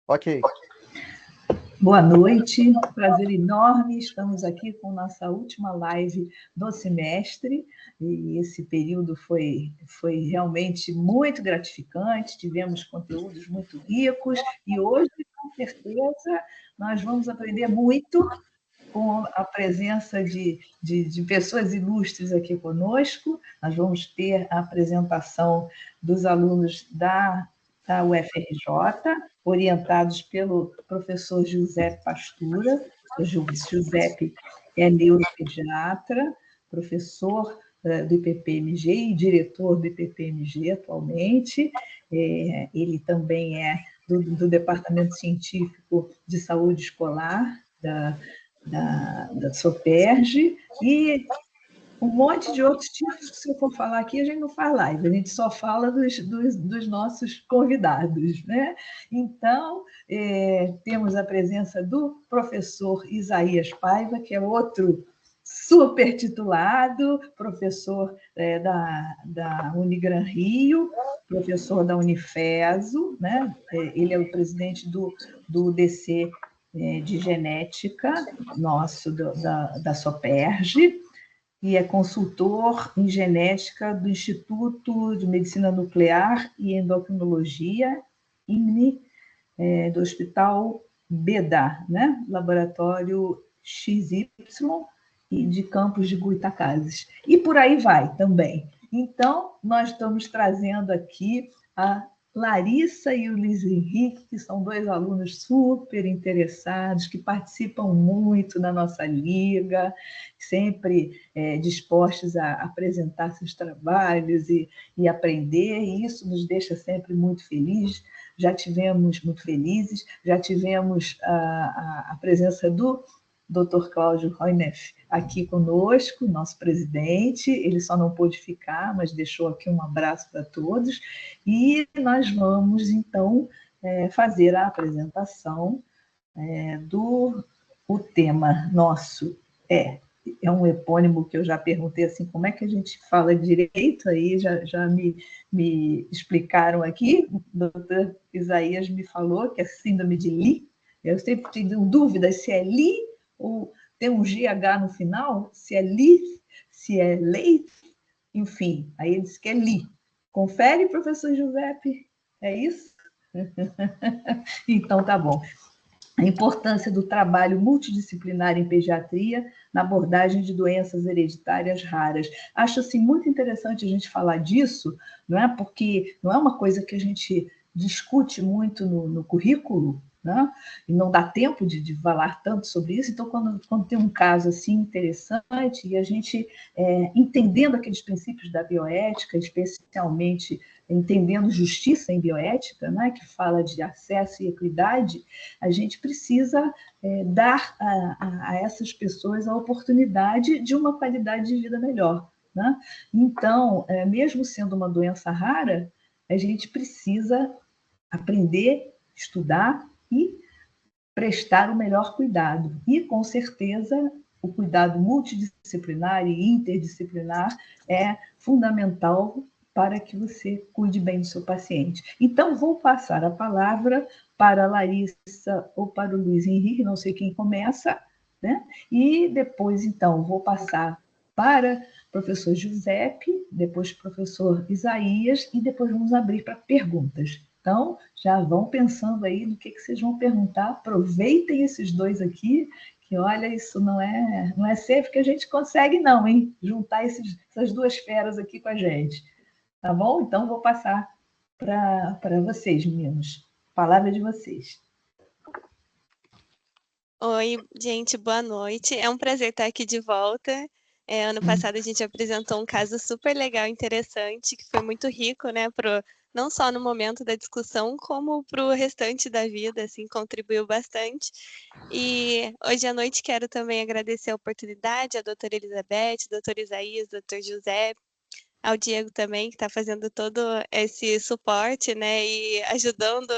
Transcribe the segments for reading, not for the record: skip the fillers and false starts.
Ok. Boa noite, prazer enorme. Estamos aqui com nossa última live do semestre e esse período foi realmente muito gratificante. Tivemos conteúdos muito ricos e hoje, com certeza, nós vamos aprender muito com a presença de pessoas ilustres aqui conosco. Nós vamos ter a apresentação dos alunos da UFRJ, orientados pelo professor Giuseppe Pastura. O Giuseppe é neuropediatra, professor do IPPMG e diretor do IPPMG atualmente. Ele também é do Departamento Científico de Saúde Escolar da SOPERJ, e um monte de outros títulos que, se eu for falar aqui, a gente não faz live, a gente só fala dos nossos convidados, né? Então, temos a presença do professor Isaías Paiva, que é outro super titulado, professor da Unigran Rio, professor da Unifeso, né? Ele é o presidente do DC de Genética, nosso, da SOPERJ, e é consultor em genética do Instituto de Medicina Nuclear e Endocrinologia, IMNI, do Hospital BEDA, né? Laboratório XY, e de Campos de Goytacazes. E por aí vai também. Então, nós estamos trazendo aqui a Larissa e o Luiz Henrique, que são dois alunos super interessados, que participam muito na nossa liga, sempre dispostos a apresentar seus trabalhos e aprender, e isso nos deixa sempre muito felizes. Já tivemos muito felizes, já tivemos a presença do Dr. Cláudio Roineff aqui conosco, nosso presidente. Ele só não pôde ficar, mas deixou aqui um abraço para todos. E nós vamos, então, fazer a apresentação o tema nosso é um epônimo que eu já perguntei assim, como é que a gente fala direito, aí já me explicaram aqui, o doutor Isaías me falou que é síndrome de Lee. Eu sempre tive dúvidas se é Lee ou tem um GH no final, se é Lee, se é Lei, enfim, aí ele disse que é Lee. Confere, professor Giuseppe, é isso? Então, tá bom. A importância do trabalho multidisciplinar em pediatria na abordagem de doenças hereditárias raras. Acho assim, muito interessante a gente falar disso, não é? Porque não é uma coisa que a gente discute muito no currículo, né? E não dá tempo de falar tanto sobre isso. Então, quando tem um caso assim interessante e a gente entendendo aqueles princípios da bioética, especialmente entendendo justiça em bioética, né, que fala de acesso e equidade, a gente precisa dar a essas pessoas a oportunidade de uma qualidade de vida melhor, né? Então, mesmo sendo uma doença rara, a gente precisa aprender, estudar e prestar o melhor cuidado. E, com certeza, o cuidado multidisciplinar e interdisciplinar é fundamental para que você cuide bem do seu paciente. Então, vou passar a palavra para a Larissa ou para o Luiz Henrique, não sei quem começa, né? E depois, então, vou passar para o professor Giuseppe, depois o professor Isaías, e depois vamos abrir para perguntas. Então, já vão pensando aí no que vocês vão perguntar, aproveitem esses dois aqui, que olha, isso não é sempre que a gente consegue não, hein? Juntar essas duas feras aqui com a gente. Tá bom? Então, vou passar para vocês, meninos. Palavra de vocês. Oi, gente, boa noite. É um prazer estar aqui de volta. Ano passado a gente apresentou um caso super legal, interessante, que foi muito rico, né, não só no momento da discussão, como para o restante da vida, assim, contribuiu bastante. E hoje à noite quero também agradecer a oportunidade à doutora Elizabeth, doutor Isaías, doutor José, ao Diego também, que está fazendo todo esse suporte, né, e ajudando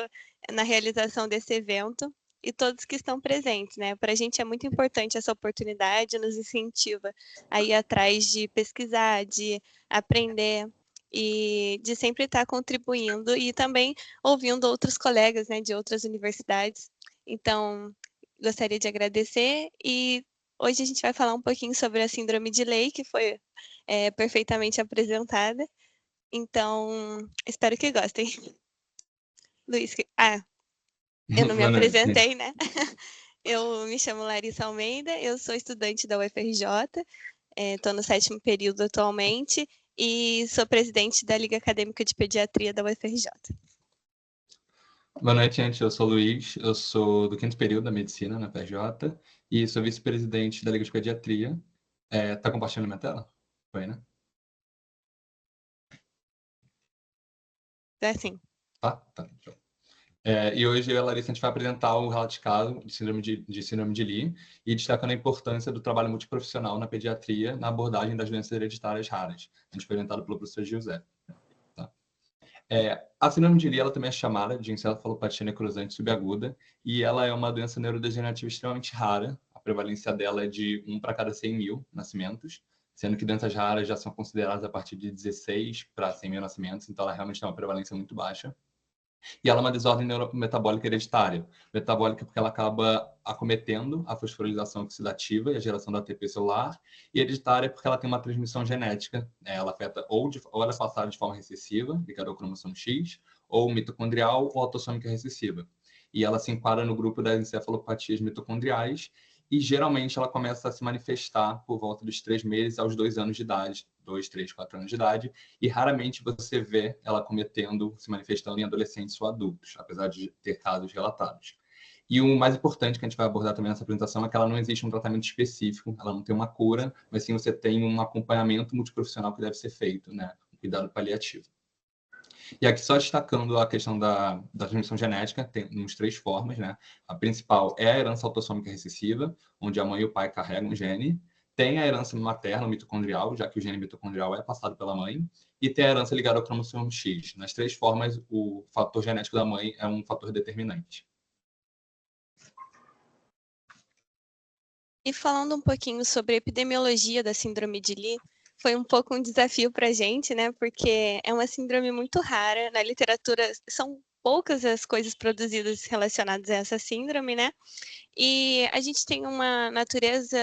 na realização desse evento, e todos que estão presentes, né? Para a gente é muito importante essa oportunidade, nos incentiva a ir atrás de pesquisar, de aprender, e de sempre estar contribuindo e também ouvindo outros colegas, né, de outras universidades. Então, gostaria de agradecer e hoje a gente vai falar um pouquinho sobre a síndrome de Leigh, que foi perfeitamente apresentada. Então, espero que gostem. Luiz, eu não me Boa noite. apresentei, né? Eu me chamo Larissa Almeida, eu sou estudante da UFRJ, estou no 7º período atualmente e sou presidente da Liga Acadêmica de Pediatria da UFRJ. Boa noite, gente. Eu sou o Luiz, eu sou do 5º período da Medicina na UFRJ e sou vice-presidente da Liga de Pediatria. Tá compartilhando minha tela? Foi, né? É assim. Tá. Show. E hoje eu e a Larissa a gente vai apresentar o relato de caso de síndrome de Leigh e destacando a importância do trabalho multiprofissional na pediatria na abordagem das doenças hereditárias raras. A gente foi orientado pelo professor José. Tá? A síndrome de Leigh ela também é chamada de encefalopatia necrosante subaguda e ela é uma doença neurodegenerativa extremamente rara. A prevalência dela é de 1 para cada 100 mil nascimentos, sendo que doenças raras já são consideradas a partir de 16 para 100 mil nascimentos, então ela realmente tem uma prevalência muito baixa. E ela é uma desordem neurometabólica hereditária. Metabólica porque ela acaba acometendo a fosforilação oxidativa e a geração da ATP celular. E hereditária porque ela tem uma transmissão genética. Ela afeta ou ela é passada de forma recessiva, ligada ao cromossomo X, ou mitocondrial ou autossômica recessiva. E ela se enquadra no grupo das encefalopatias mitocondriais e geralmente ela começa a se manifestar por volta dos 3 meses aos 2 anos de idade, 2, 3, 4 anos de idade, e raramente você vê ela se manifestando em adolescentes ou adultos, apesar de ter casos relatados. E o mais importante que a gente vai abordar também nessa apresentação é que ela não existe um tratamento específico, ela não tem uma cura, mas sim você tem um acompanhamento multiprofissional que deve ser feito, né? Um cuidado paliativo. E aqui só destacando a questão da transmissão genética, tem uns 3 formas, né? A principal é a herança autossômica recessiva, onde a mãe e o pai carregam um gene. Tem a herança materna mitocondrial, já que o gene mitocondrial é passado pela mãe. E tem a herança ligada ao cromossomo X. Nas 3 formas, o fator genético da mãe é um fator determinante. E falando um pouquinho sobre a epidemiologia da síndrome de Leigh, foi um pouco um desafio para a gente, né? Porque é uma síndrome muito rara. Na literatura, são poucas as coisas produzidas relacionadas a essa síndrome, né? E a gente tem uma natureza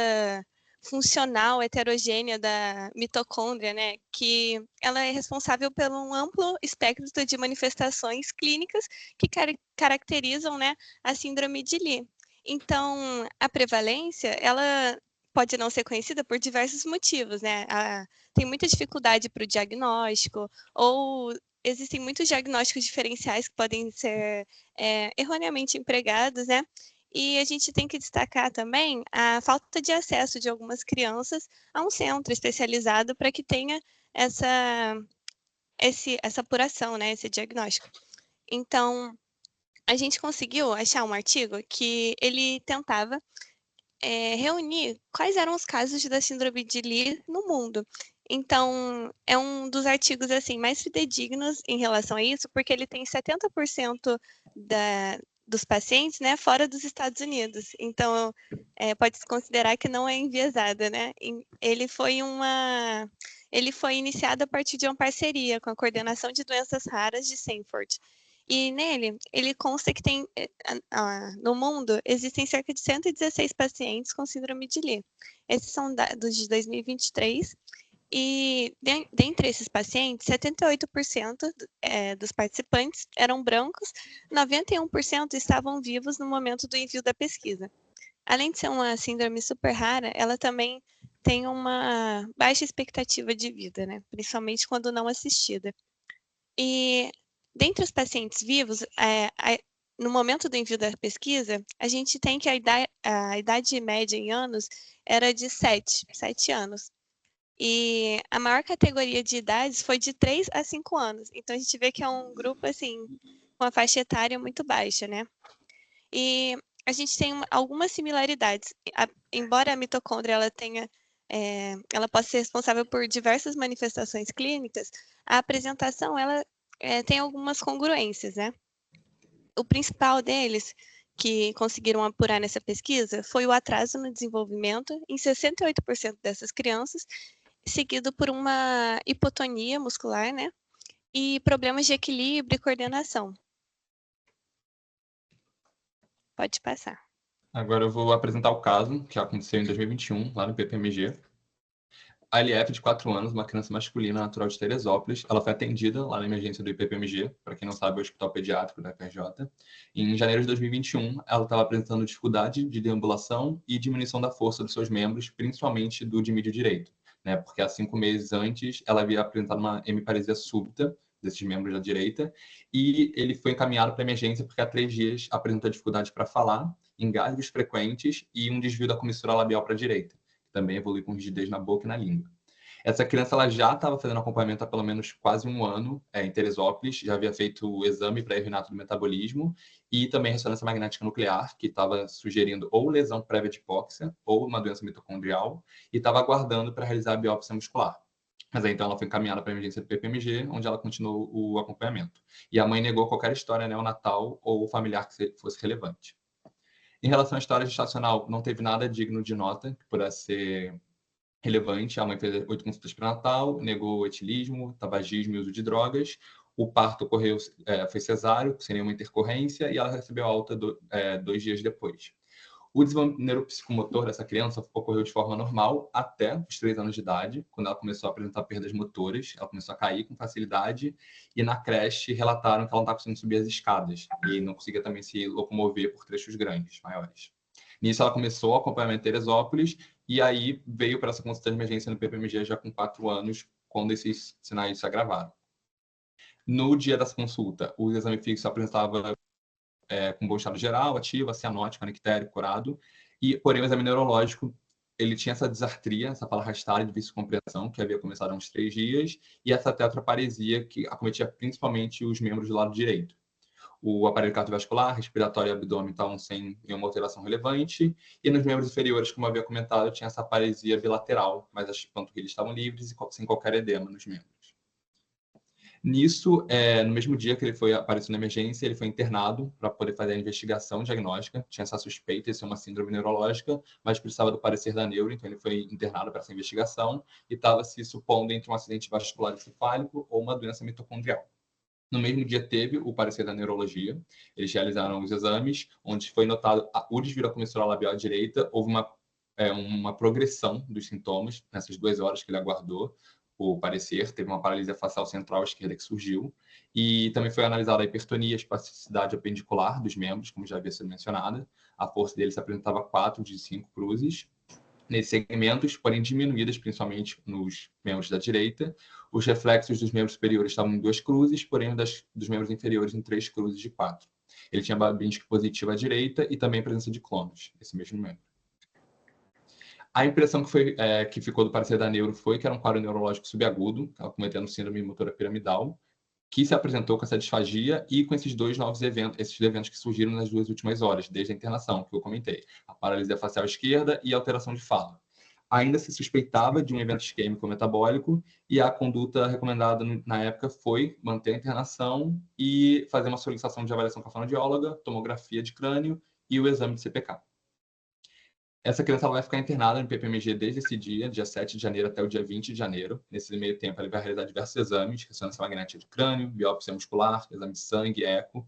funcional heterogênea da mitocôndria, né? Que ela é responsável por um amplo espectro de manifestações clínicas que caracterizam, né, a síndrome de Leigh. Então, a prevalência, ela pode não ser conhecida por diversos motivos, né? Tem muita dificuldade para o diagnóstico, ou existem muitos diagnósticos diferenciais que podem ser erroneamente empregados, né? E a gente tem que destacar também a falta de acesso de algumas crianças a um centro especializado para que tenha essa apuração, né? Esse diagnóstico. Então, a gente conseguiu achar um artigo que ele tentava reunir quais eram os casos da síndrome de Leigh no mundo. Então, é um dos artigos assim mais fidedignos em relação a isso, porque ele tem 70% dos pacientes, né, fora dos Estados Unidos. Então, pode-se considerar que não é enviesada, né? Ele foi iniciado a partir de uma parceria com a Coordenação de Doenças Raras de Sanford. E nele, ele consta que tem, no mundo, existem cerca de 116 pacientes com síndrome de Leigh. Esses são dados de 2023. E dentre esses pacientes, 78% dos participantes eram brancos, 91% estavam vivos no momento do envio da pesquisa. Além de ser uma síndrome super rara, ela também tem uma baixa expectativa de vida, né? Principalmente quando não assistida. E dentre os pacientes vivos, no momento do envio da pesquisa, a gente tem que a idade média em anos era de 7 anos. E a maior categoria de idades foi de 3 a 5 anos. Então, a gente vê que é um grupo, assim, com uma faixa etária muito baixa, né? E a gente tem algumas similaridades. Embora a mitocôndria ela possa ser responsável por diversas manifestações clínicas, a apresentação, ela tem algumas congruências, né? O principal deles, que conseguiram apurar nessa pesquisa, foi o atraso no desenvolvimento em 68% dessas crianças, seguido por uma hipotonia muscular, né? E problemas de equilíbrio e coordenação. Pode passar. Agora eu vou apresentar o caso que aconteceu em 2021, lá no PPMG. A LF, de 4 anos, uma criança masculina natural de Teresópolis, ela foi atendida lá na emergência do IPPMG, para quem não sabe, é o Hospital Pediátrico da FRJ. Em janeiro de 2021, ela estava apresentando dificuldade de deambulação e diminuição da força dos seus membros, principalmente do de mídio direito, né? Porque há 5 meses antes, ela havia apresentado uma hemiparesia súbita desses membros da direita, e ele foi encaminhado para emergência porque há 3 dias apresentou dificuldade para falar, engasgos frequentes e um desvio da comissura labial para a direita. Também evolui com rigidez na boca e na língua. Essa criança ela já estava fazendo acompanhamento há pelo menos quase um ano em Teresópolis, já havia feito o exame para erro do metabolismo e também ressonância magnética nuclear, que estava sugerindo ou lesão prévia de hipóxia ou uma doença mitocondrial, e estava aguardando para realizar a biópsia muscular. Mas aí, então, ela foi encaminhada para a emergência do PPMG, onde ela continuou o acompanhamento. E a mãe negou qualquer história neonatal ou familiar que fosse relevante. Em relação à história gestacional, não teve nada digno de nota que pudesse ser relevante. A mãe fez 8 consultas pré-natal, negou etilismo, tabagismo e uso de drogas. O parto ocorreu, foi cesáreo, sem nenhuma intercorrência, e ela recebeu alta 2 dias depois. O desenvolvimento neuropsicomotor dessa criança ocorreu de forma normal até os 3 anos de idade, quando ela começou a apresentar perdas motoras, ela começou a cair com facilidade, e na creche relataram que ela não estava conseguindo subir as escadas, e não conseguia também se locomover por trechos grandes, maiores. Nisso ela começou o acompanhamento em Teresópolis, e aí veio para essa consulta de emergência no PPMG já com 4 anos, quando esses sinais se agravaram. No dia dessa consulta, o exame físico apresentava com bom estado geral, ativa, cianótico, anictérico, corado, e, porém, o exame neurológico, ele tinha essa disartria, essa fala arrastada de difícil compreensão, que havia começado há uns 3 dias, e essa tetraparesia, que acometia principalmente os membros do lado direito. O aparelho cardiovascular, respiratório e abdômen estavam sem nenhuma alteração relevante, e nos membros inferiores, como eu havia comentado, tinha essa paresia bilateral, mas as panturrilhas estavam livres e sem qualquer edema nos membros. Nisso, no mesmo dia que ele apareceu na emergência, ele foi internado para poder fazer a investigação diagnóstica. Tinha essa suspeita de ser uma síndrome neurológica, mas precisava do parecer da neuro, então ele foi internado para essa investigação e estava se supondo entre um acidente vascular encefálico ou uma doença mitocondrial. No mesmo dia teve o parecer da neurologia. Eles realizaram os exames, onde foi notado o desvio da comissura labial direita. Houve uma progressão dos sintomas nessas 2 horas que ele aguardou o parecer. Teve uma paralisia facial central esquerda que surgiu. E também foi analisada a hipertonia, a espasticidade apendicular dos membros, como já havia sido mencionada. A força dele se apresentava 4 de 5 cruzes nesses segmentos, porém diminuídas principalmente nos membros da direita. Os reflexos dos membros superiores estavam em 2 cruzes, porém dos membros inferiores em 3 cruzes de 4. Ele tinha Babinski positiva à direita e também presença de clonos, esse mesmo membro. A impressão que ficou do parecer da neuro foi que era um quadro neurológico subagudo, cometendo síndrome motora piramidal, que se apresentou com essa disfagia e com esses 2 novos eventos, esses eventos que surgiram nas 2 últimas horas, desde a internação, que eu comentei, a paralisia facial esquerda e a alteração de fala. Ainda se suspeitava de um evento isquêmico metabólico e a conduta recomendada na época foi manter a internação e fazer uma solicitação de avaliação com a fonoaudióloga, tomografia de crânio e o exame de CPK. Essa criança vai ficar internada no PPMG desde esse dia 7 de janeiro até o dia 20 de janeiro. Nesse meio tempo, ele vai realizar diversos exames, ressonância magnética de crânio, biópsia muscular, exame de sangue, eco.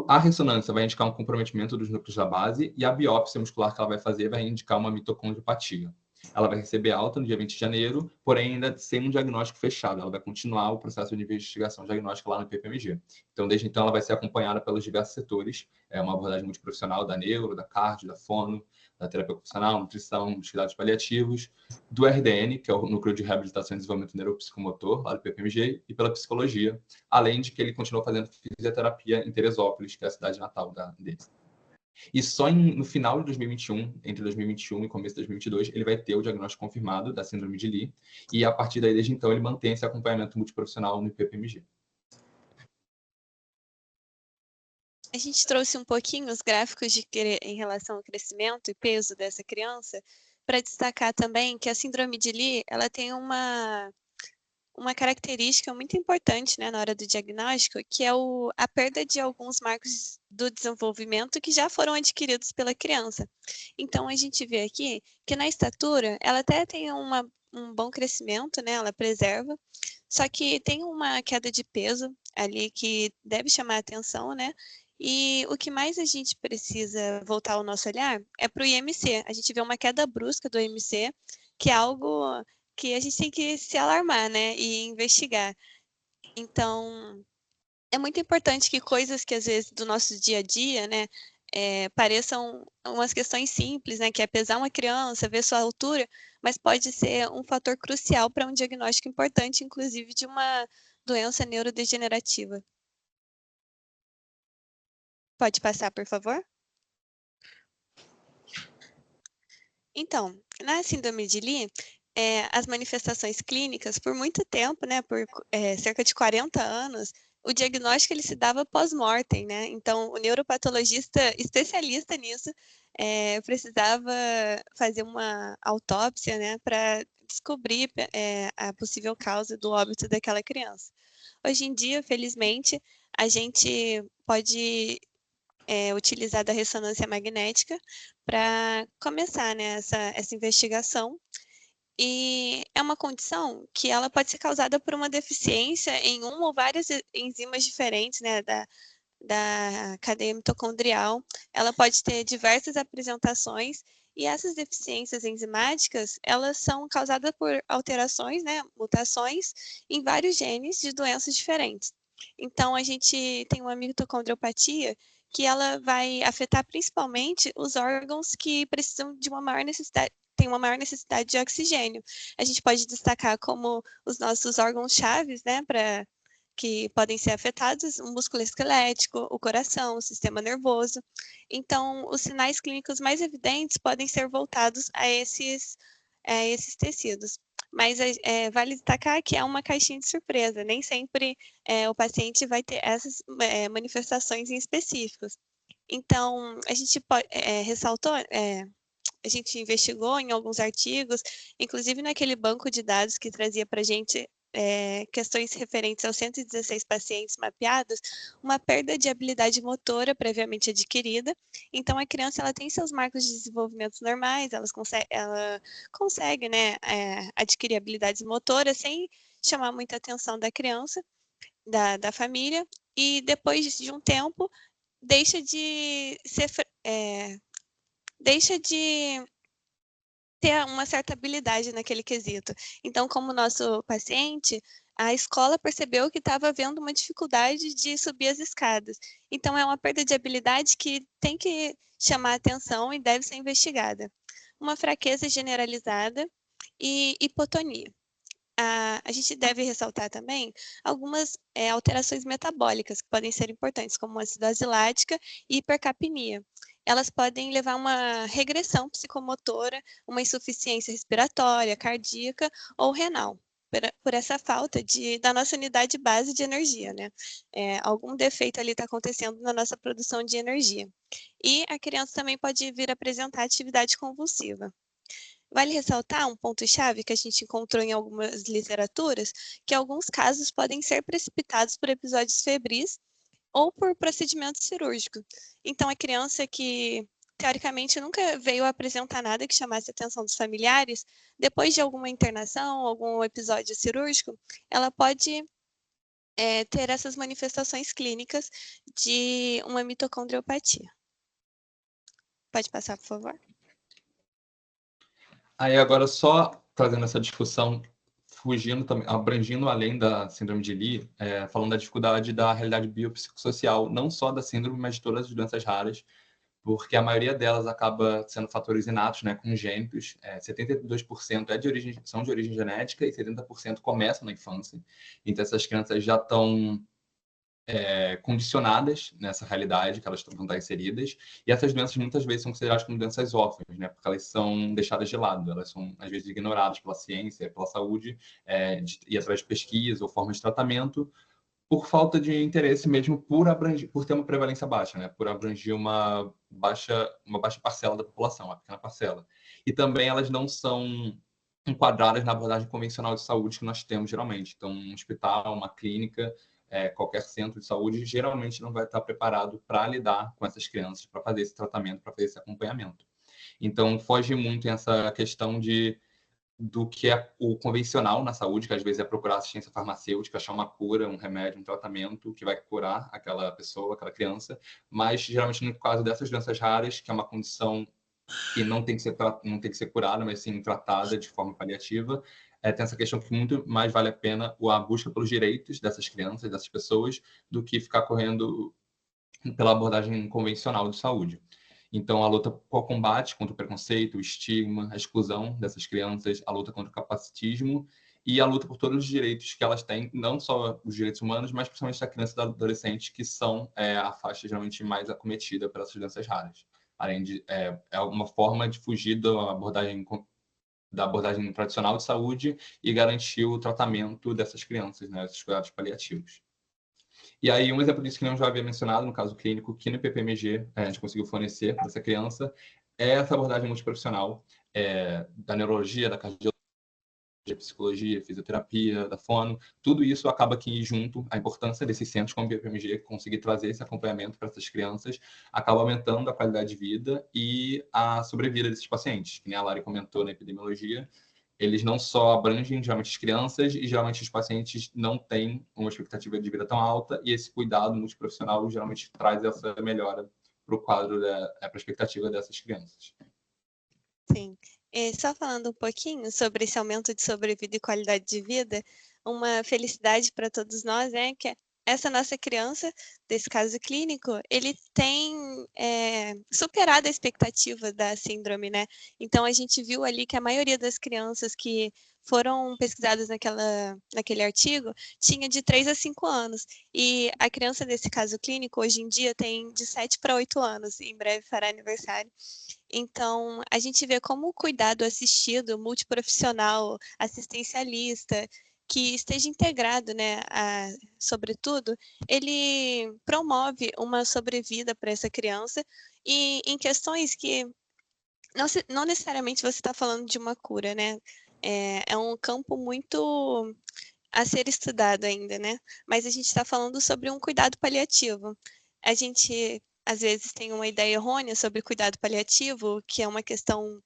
A ressonância vai indicar um comprometimento dos núcleos da base e a biópsia muscular que ela vai fazer vai indicar uma mitocondriopatia. Ela vai receber alta no dia 20 de janeiro, porém ainda sem um diagnóstico fechado. Ela vai continuar o processo de investigação diagnóstica lá no PPMG. Então, desde então, ela vai ser acompanhada pelos diversos setores, uma abordagem multiprofissional da neuro, da cardio, da fono, da terapia ocupacional, nutrição, dos cuidados paliativos, do RDN, que é o Núcleo de Reabilitação e Desenvolvimento Neuropsicomotor, lá do PPMG, e pela psicologia, além de que ele continua fazendo fisioterapia em Teresópolis, que é a cidade natal dele. E só no final de 2021, entre 2021 e começo de 2022, ele vai ter o diagnóstico confirmado da síndrome de Lee, e a partir daí, desde então, ele mantém esse acompanhamento multiprofissional no IPPMG. A gente trouxe um pouquinho os gráficos em relação ao crescimento e peso dessa criança, para destacar também que a síndrome de Lee, ela tem uma característica muito importante, né, na hora do diagnóstico, que é a perda de alguns marcos do desenvolvimento que já foram adquiridos pela criança. Então, a gente vê aqui que na estatura, ela até tem uma um bom crescimento, né? Ela preserva. Só que tem uma queda de peso ali que deve chamar a atenção, né? E o que mais a gente precisa voltar o nosso olhar é para o IMC. A gente vê uma queda brusca do IMC, que é algo que a gente tem que se alarmar, né? E investigar. Então, é muito importante que coisas que às vezes do nosso dia a dia, né, pareçam umas questões simples, né, que é pesar uma criança, ver sua altura, mas pode ser um fator crucial para um diagnóstico importante, inclusive de uma doença neurodegenerativa. Pode passar, por favor? Então, na síndrome de Lee, as manifestações clínicas, por muito tempo, né, por cerca de 40 anos, o diagnóstico ele se dava pós-mortem, né? Então, o neuropatologista especialista nisso precisava fazer uma autópsia, né, para descobrir a possível causa do óbito daquela criança. Hoje em dia, felizmente, a gente pode utilizar da ressonância magnética para começar, né, essa investigação. E é uma condição que ela pode ser causada por uma deficiência em uma ou várias enzimas diferentes, né, da cadeia mitocondrial. Ela pode ter diversas apresentações e essas deficiências enzimáticas, elas são causadas por alterações, né, mutações em vários genes de doenças diferentes. Então, a gente tem uma mitocondriopatia que ela vai afetar principalmente os órgãos que precisam de uma maior necessidade, tem uma maior necessidade de oxigênio. A gente pode destacar como os nossos órgãos chaves, né, que podem ser afetados, o músculo esquelético, o coração, o sistema nervoso. Então, os sinais clínicos mais evidentes podem ser voltados a esses tecidos. Mas vale destacar que é uma caixinha de surpresa, nem sempre o paciente vai ter essas manifestações em específicos. Então, a gente ressaltou, a gente investigou em alguns artigos, inclusive naquele banco de dados que trazia para a gente questões referentes aos 116 pacientes mapeados, uma perda de habilidade motora previamente adquirida. Então, a criança ela tem seus marcos de desenvolvimento normais, ela consegue né, adquirir habilidades motoras sem chamar muita atenção da criança, da família, e depois de um tempo, deixa de ter uma certa habilidade naquele quesito. Então, como nosso paciente, a escola percebeu que estava havendo uma dificuldade de subir as escadas. Então, é uma perda de habilidade que tem que chamar atenção e deve ser investigada. Uma fraqueza generalizada e hipotonia. A gente deve ressaltar também algumas alterações metabólicas que podem ser importantes, como acidose lática e hipercapnia. Elas podem levar a uma regressão psicomotora, uma insuficiência respiratória, cardíaca ou renal, por essa falta da nossa unidade base de energia, né? Algum defeito ali está acontecendo na nossa produção de energia. E a criança também pode vir a apresentar atividade convulsiva. Vale ressaltar um ponto-chave que a gente encontrou em algumas literaturas, que alguns casos podem ser precipitados por episódios febris ou por procedimento cirúrgico. Então, a criança que, teoricamente, nunca veio apresentar nada que chamasse a atenção dos familiares, depois de alguma internação, algum episódio cirúrgico, ela pode ter essas manifestações clínicas de uma mitocondriopatia. Pode passar, por favor. Aí agora só trazendo essa discussão, fugindo também, abrangindo além da síndrome de Lee, falando da dificuldade da realidade biopsicossocial, não só da síndrome, mas de todas as doenças raras, porque a maioria delas acaba sendo fatores inatos, né, congênitos. 72% são de origem genética e 70% começam na infância. Então essas crianças já estão condicionadas nessa realidade que elas vão estar inseridas, e essas doenças muitas vezes são consideradas como doenças órfãs, né, porque elas são deixadas de lado, elas são às vezes ignoradas pela ciência, pela saúde, e através de pesquisa ou formas de tratamento, por falta de interesse mesmo, por ter uma prevalência baixa, né, por abranger uma baixa parcela da população, uma pequena parcela. E também elas não são enquadradas na abordagem convencional de saúde que nós temos geralmente. Então, um hospital, uma clínica, qualquer centro de saúde geralmente não vai estar preparado para lidar com essas crianças, para fazer esse tratamento, para fazer esse acompanhamento. Então, foge muito essa questão de do que é o convencional na saúde, que às vezes é procurar assistência farmacêutica, achar uma cura, um remédio, um tratamento que vai curar aquela pessoa, aquela criança, mas geralmente no caso dessas doenças raras, que é uma condição que não tem que ser curada, mas sim tratada de forma paliativa, tem essa questão que muito mais vale a pena a busca pelos direitos dessas crianças, dessas pessoas, do que ficar correndo pela abordagem convencional de saúde. Então, a luta por combate contra o preconceito, o estigma, a exclusão dessas crianças, a luta contra o capacitismo e a luta por todos os direitos que elas têm, não só os direitos humanos, mas principalmente da criança e da adolescente, que são a faixa geralmente mais acometida pelas doenças raras. Além de, é uma forma de fugir da abordagem tradicional de saúde e garantir o tratamento dessas crianças, né, esses cuidados paliativos. E aí, um exemplo disso que eu já havia mencionado, no caso clínico, que no IPPMG a gente conseguiu fornecer para essa criança, é essa abordagem multiprofissional da neurologia, da cardiologia, psicologia, fisioterapia, da fono, tudo isso acaba aqui junto, a importância desses centros como o IPPMG, conseguir trazer esse acompanhamento para essas crianças, acaba aumentando a qualidade de vida e a sobrevida desses pacientes, que nem a Lari comentou na epidemiologia, eles não só abrangem geralmente as crianças e geralmente os pacientes não têm uma expectativa de vida tão alta e esse cuidado multiprofissional geralmente traz essa melhora para o quadro, para a expectativa dessas crianças. Sim. Só falando um pouquinho sobre esse aumento de sobrevida e qualidade de vida, uma felicidade para todos nós é que essa nossa criança, desse caso clínico, ele tem superado a expectativa da síndrome, né? Então, a gente viu ali que a maioria das crianças que foram pesquisadas naquele artigo tinha de 3 a 5 anos. E a criança desse caso clínico, hoje em dia, tem de 7 para 8 anos, em breve fará aniversário. Então, a gente vê como o cuidado assistido, multiprofissional, assistencialista, que esteja integrado, né, sobretudo, ele promove uma sobrevida para essa criança e em questões que não necessariamente você está falando de uma cura, né? É um campo muito a ser estudado ainda, né? Mas a gente está falando sobre um cuidado paliativo. A gente, às vezes, tem uma ideia errônea sobre cuidado paliativo, que é uma questão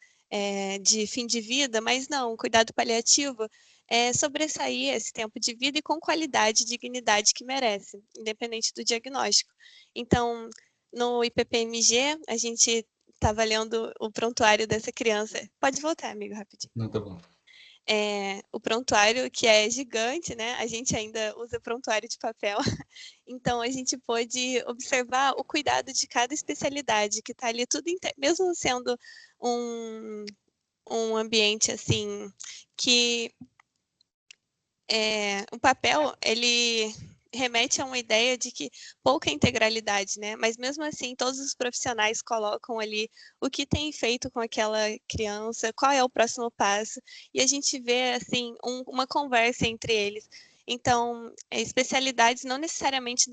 de fim de vida, mas não, cuidado paliativo é sobressair esse tempo de vida e com qualidade e dignidade que merece, independente do diagnóstico. Então, no IPPMG, a gente estava lendo o prontuário dessa criança. Pode voltar, amigo, rapidinho. Não, tá bom. O prontuário, que é gigante, né? A gente ainda usa prontuário de papel. Então, a gente pôde observar o cuidado de cada especialidade, que está ali tudo, mesmo sendo um ambiente, assim, que o papel, ele remete a uma ideia de que pouca integralidade, né? Mas mesmo assim, todos os profissionais colocam ali o que tem feito com aquela criança, qual é o próximo passo, e a gente vê assim uma conversa entre eles. Então, especialidades não necessariamente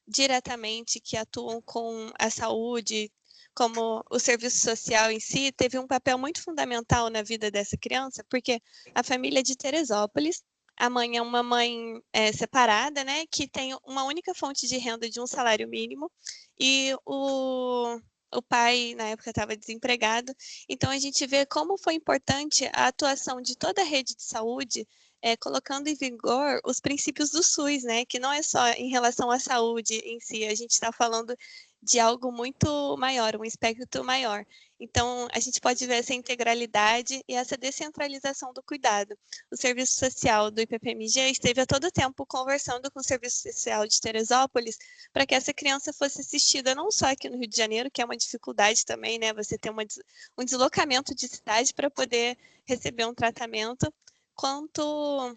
diretamente que atuam com a saúde, como o serviço social em si, teve um papel muito fundamental na vida dessa criança, porque a família de Teresópolis, a mãe é uma mãe separada, né, que tem uma única fonte de renda de um salário mínimo, e o pai, na época, estava desempregado. Então, a gente vê como foi importante a atuação de toda a rede de saúde, colocando em vigor os princípios do SUS, né, que não é só em relação à saúde em si, a gente está falando de algo muito maior, um espectro maior. Então, a gente pode ver essa integralidade e essa descentralização do cuidado. O serviço social do IPPMG esteve a todo tempo conversando com o serviço social de Teresópolis para que essa criança fosse assistida não só aqui no Rio de Janeiro, que é uma dificuldade também, né? Você ter um deslocamento de cidade para poder receber um tratamento, quanto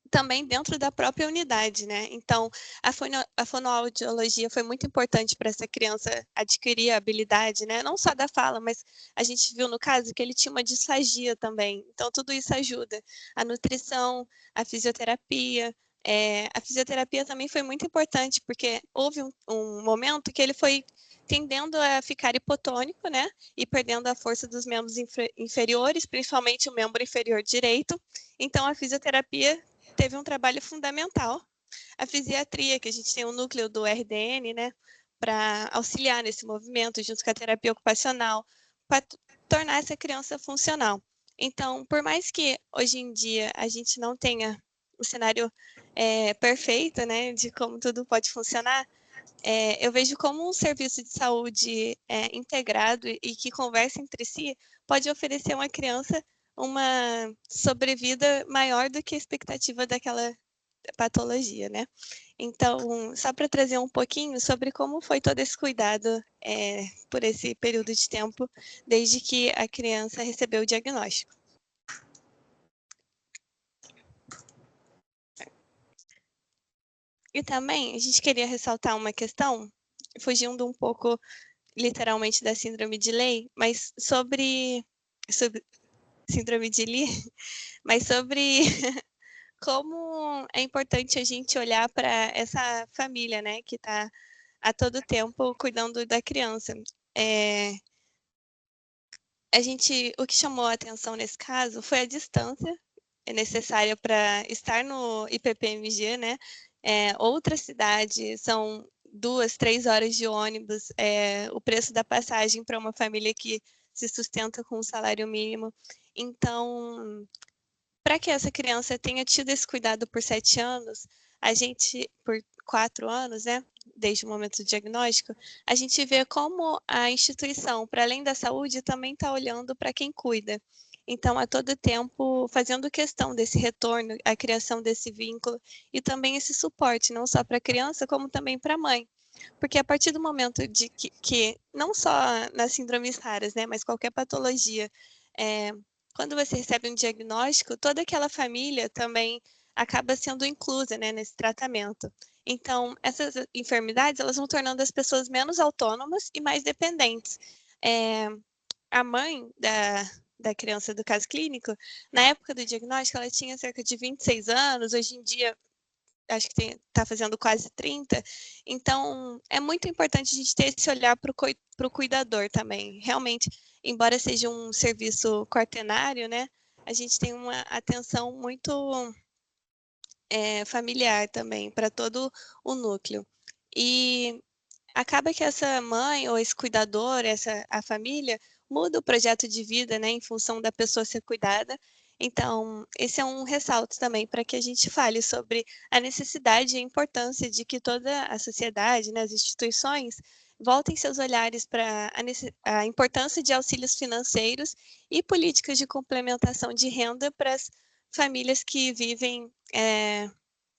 também dentro da própria unidade, né? Então, a fonoaudiologia foi muito importante para essa criança adquirir a habilidade, né? Não só da fala, mas a gente viu no caso que ele tinha uma disfagia também. Então, tudo isso ajuda. A nutrição, a fisioterapia. A fisioterapia também foi muito importante, porque houve um momento que ele foi tendendo a ficar hipotônico, né? E perdendo a força dos membros inferiores, principalmente o membro inferior direito. Então, a fisioterapia teve um trabalho fundamental. A fisiatria, que a gente tem um núcleo do RDN, né, para auxiliar nesse movimento, junto com a terapia ocupacional, para tornar essa criança funcional. Então, por mais que hoje em dia a gente não tenha o cenário perfeito, né, de como tudo pode funcionar, eu vejo como um serviço de saúde integrado e que conversa entre si pode oferecer a uma criança uma sobrevida maior do que a expectativa daquela patologia, né? Então, só para trazer um pouquinho sobre como foi todo esse cuidado por esse período de tempo, desde que a criança recebeu o diagnóstico. E também a gente queria ressaltar uma questão, fugindo um pouco literalmente da síndrome de Leigh, mas sobre síndrome de Lee, mas sobre como é importante a gente olhar para essa família, né, que está a todo tempo cuidando da criança. O que chamou a atenção nesse caso foi a distância necessária para estar no IPPMG, né? Outra cidade, são 2, 3 horas de ônibus, o preço da passagem para uma família que se sustenta com o salário mínimo. Então, para que essa criança tenha tido esse cuidado por 7 anos, por 4 anos, né, desde o momento do diagnóstico, a gente vê como a instituição, para além da saúde, também está olhando para quem cuida. Então, a todo tempo, fazendo questão desse retorno, a criação desse vínculo e também esse suporte, não só para a criança, como também para a mãe. Porque a partir do momento de que não só nas síndromes raras, né, mas qualquer patologia, quando você recebe um diagnóstico, toda aquela família também acaba sendo inclusa, né, nesse tratamento. Então, essas enfermidades, elas vão tornando as pessoas menos autônomas e mais dependentes. A mãe da criança do caso clínico, na época do diagnóstico, ela tinha cerca de 26 anos, hoje em dia acho que está fazendo quase 30. Então, é muito importante a gente ter esse olhar para o cuidador também. Realmente, embora seja um serviço quaternário, né, a gente tem uma atenção muito familiar também para todo o núcleo. E acaba que essa mãe ou esse cuidador, a família, muda o projeto de vida, né, em função da pessoa ser cuidada. Então, esse é um ressalto também para que a gente fale sobre a necessidade e a importância de que toda a sociedade, né, as instituições, voltem seus olhares para a importância de auxílios financeiros e políticas de complementação de renda para as famílias que vivem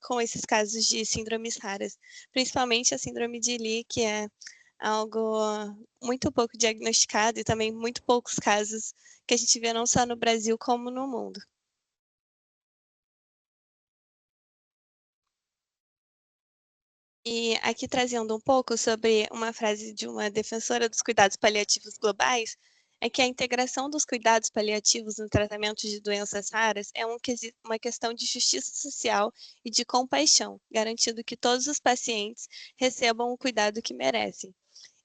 com esses casos de síndromes raras, principalmente a síndrome de Lee, que é algo muito pouco diagnosticado e também muito poucos casos que a gente vê não só no Brasil como no mundo. E aqui trazendo um pouco sobre uma frase de uma defensora dos cuidados paliativos globais, é que a integração dos cuidados paliativos no tratamento de doenças raras é uma questão de justiça social e de compaixão, garantindo que todos os pacientes recebam o cuidado que merecem.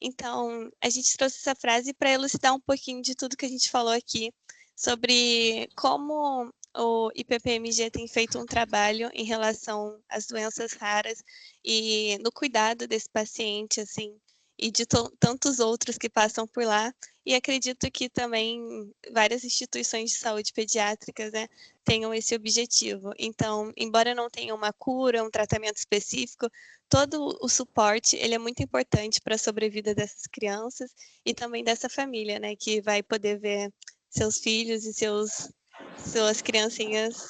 Então, a gente trouxe essa frase para elucidar um pouquinho de tudo que a gente falou aqui, sobre como o IPPMG tem feito um trabalho em relação às doenças raras e no cuidado desse paciente, assim, e de tantos outros que passam por lá. E acredito que também várias instituições de saúde pediátricas, né, tenham esse objetivo. Então, embora não tenha uma cura, um tratamento específico, todo o suporte, ele é muito importante para a sobrevida dessas crianças e também dessa família, né, que vai poder ver seus filhos e suas criancinhas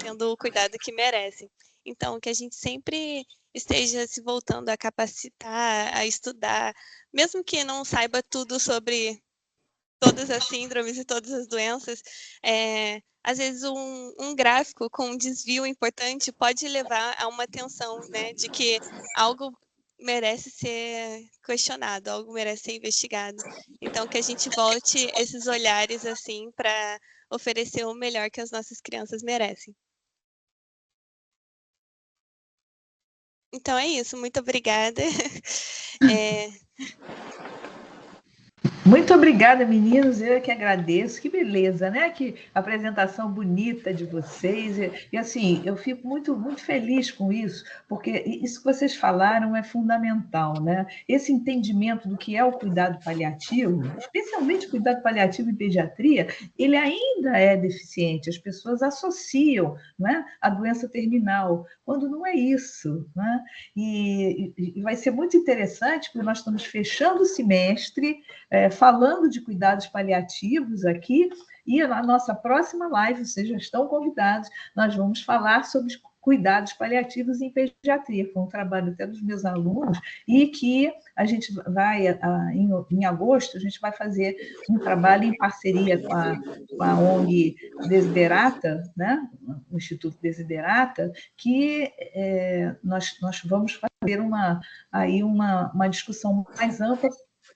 tendo o cuidado que merecem. Então, que a gente sempre esteja se voltando a capacitar, a estudar, mesmo que não saiba tudo sobre todas as síndromes e todas as doenças, às vezes um gráfico com um desvio importante pode levar a uma atenção, né, de que algo merece ser questionado, algo merece ser investigado. Então, que a gente volte esses olhares, assim, para oferecer o melhor que as nossas crianças merecem. Então é isso, muito obrigada. Muito obrigada, meninos. Eu que agradeço. Que beleza, né? Que apresentação bonita de vocês. E assim, eu fico muito feliz com isso, porque isso que vocês falaram é fundamental, né? Esse entendimento do que é o cuidado paliativo, especialmente o cuidado paliativo em pediatria, ele ainda é deficiente. As pessoas associam, não é, a doença terminal, quando não é isso, né? E vai ser muito interessante, porque nós estamos fechando o semestre, falando de cuidados paliativos aqui, e na nossa próxima live, vocês já estão convidados, nós vamos falar sobre cuidados paliativos em pediatria. Foi um trabalho até dos meus alunos, e que a gente vai, em agosto, a gente vai fazer um trabalho em parceria com a ONG Desiderata, né? O Instituto Desiderata, que nós vamos fazer uma discussão mais ampla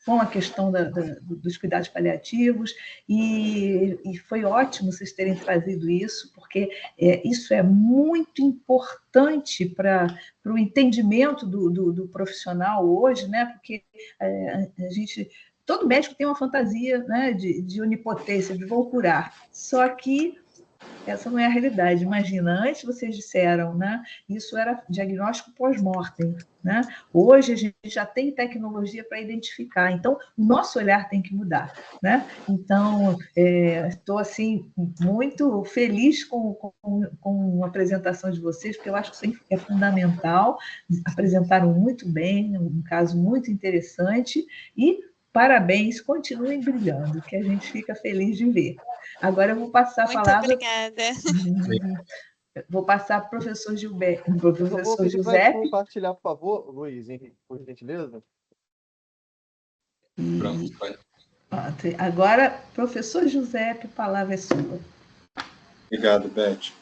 com a questão dos cuidados paliativos, e foi ótimo vocês terem trazido isso, porque isso é muito importante para o entendimento do profissional hoje, né? Porque a gente... Todo médico tem uma fantasia, né, de onipotência, de vou curar, só que essa não é a realidade. Imagina, antes vocês disseram, né? Isso era diagnóstico pós-mortem, né? Hoje a gente já tem tecnologia para identificar, então o nosso olhar tem que mudar, né? Então, estou assim muito feliz com a apresentação de vocês, porque eu acho que isso é fundamental. Apresentaram muito bem, um caso muito interessante, e parabéns, continuem brilhando, que a gente fica feliz de ver. Agora eu vou passar a palavra... Muito obrigada. Vou passar para o professor Gilberto, Vou pedir para compartilhar, por favor, Luiz, Henrique, por gentileza. Pronto, vai. Agora, professor Giuseppe, a palavra é sua. Obrigado, Beth.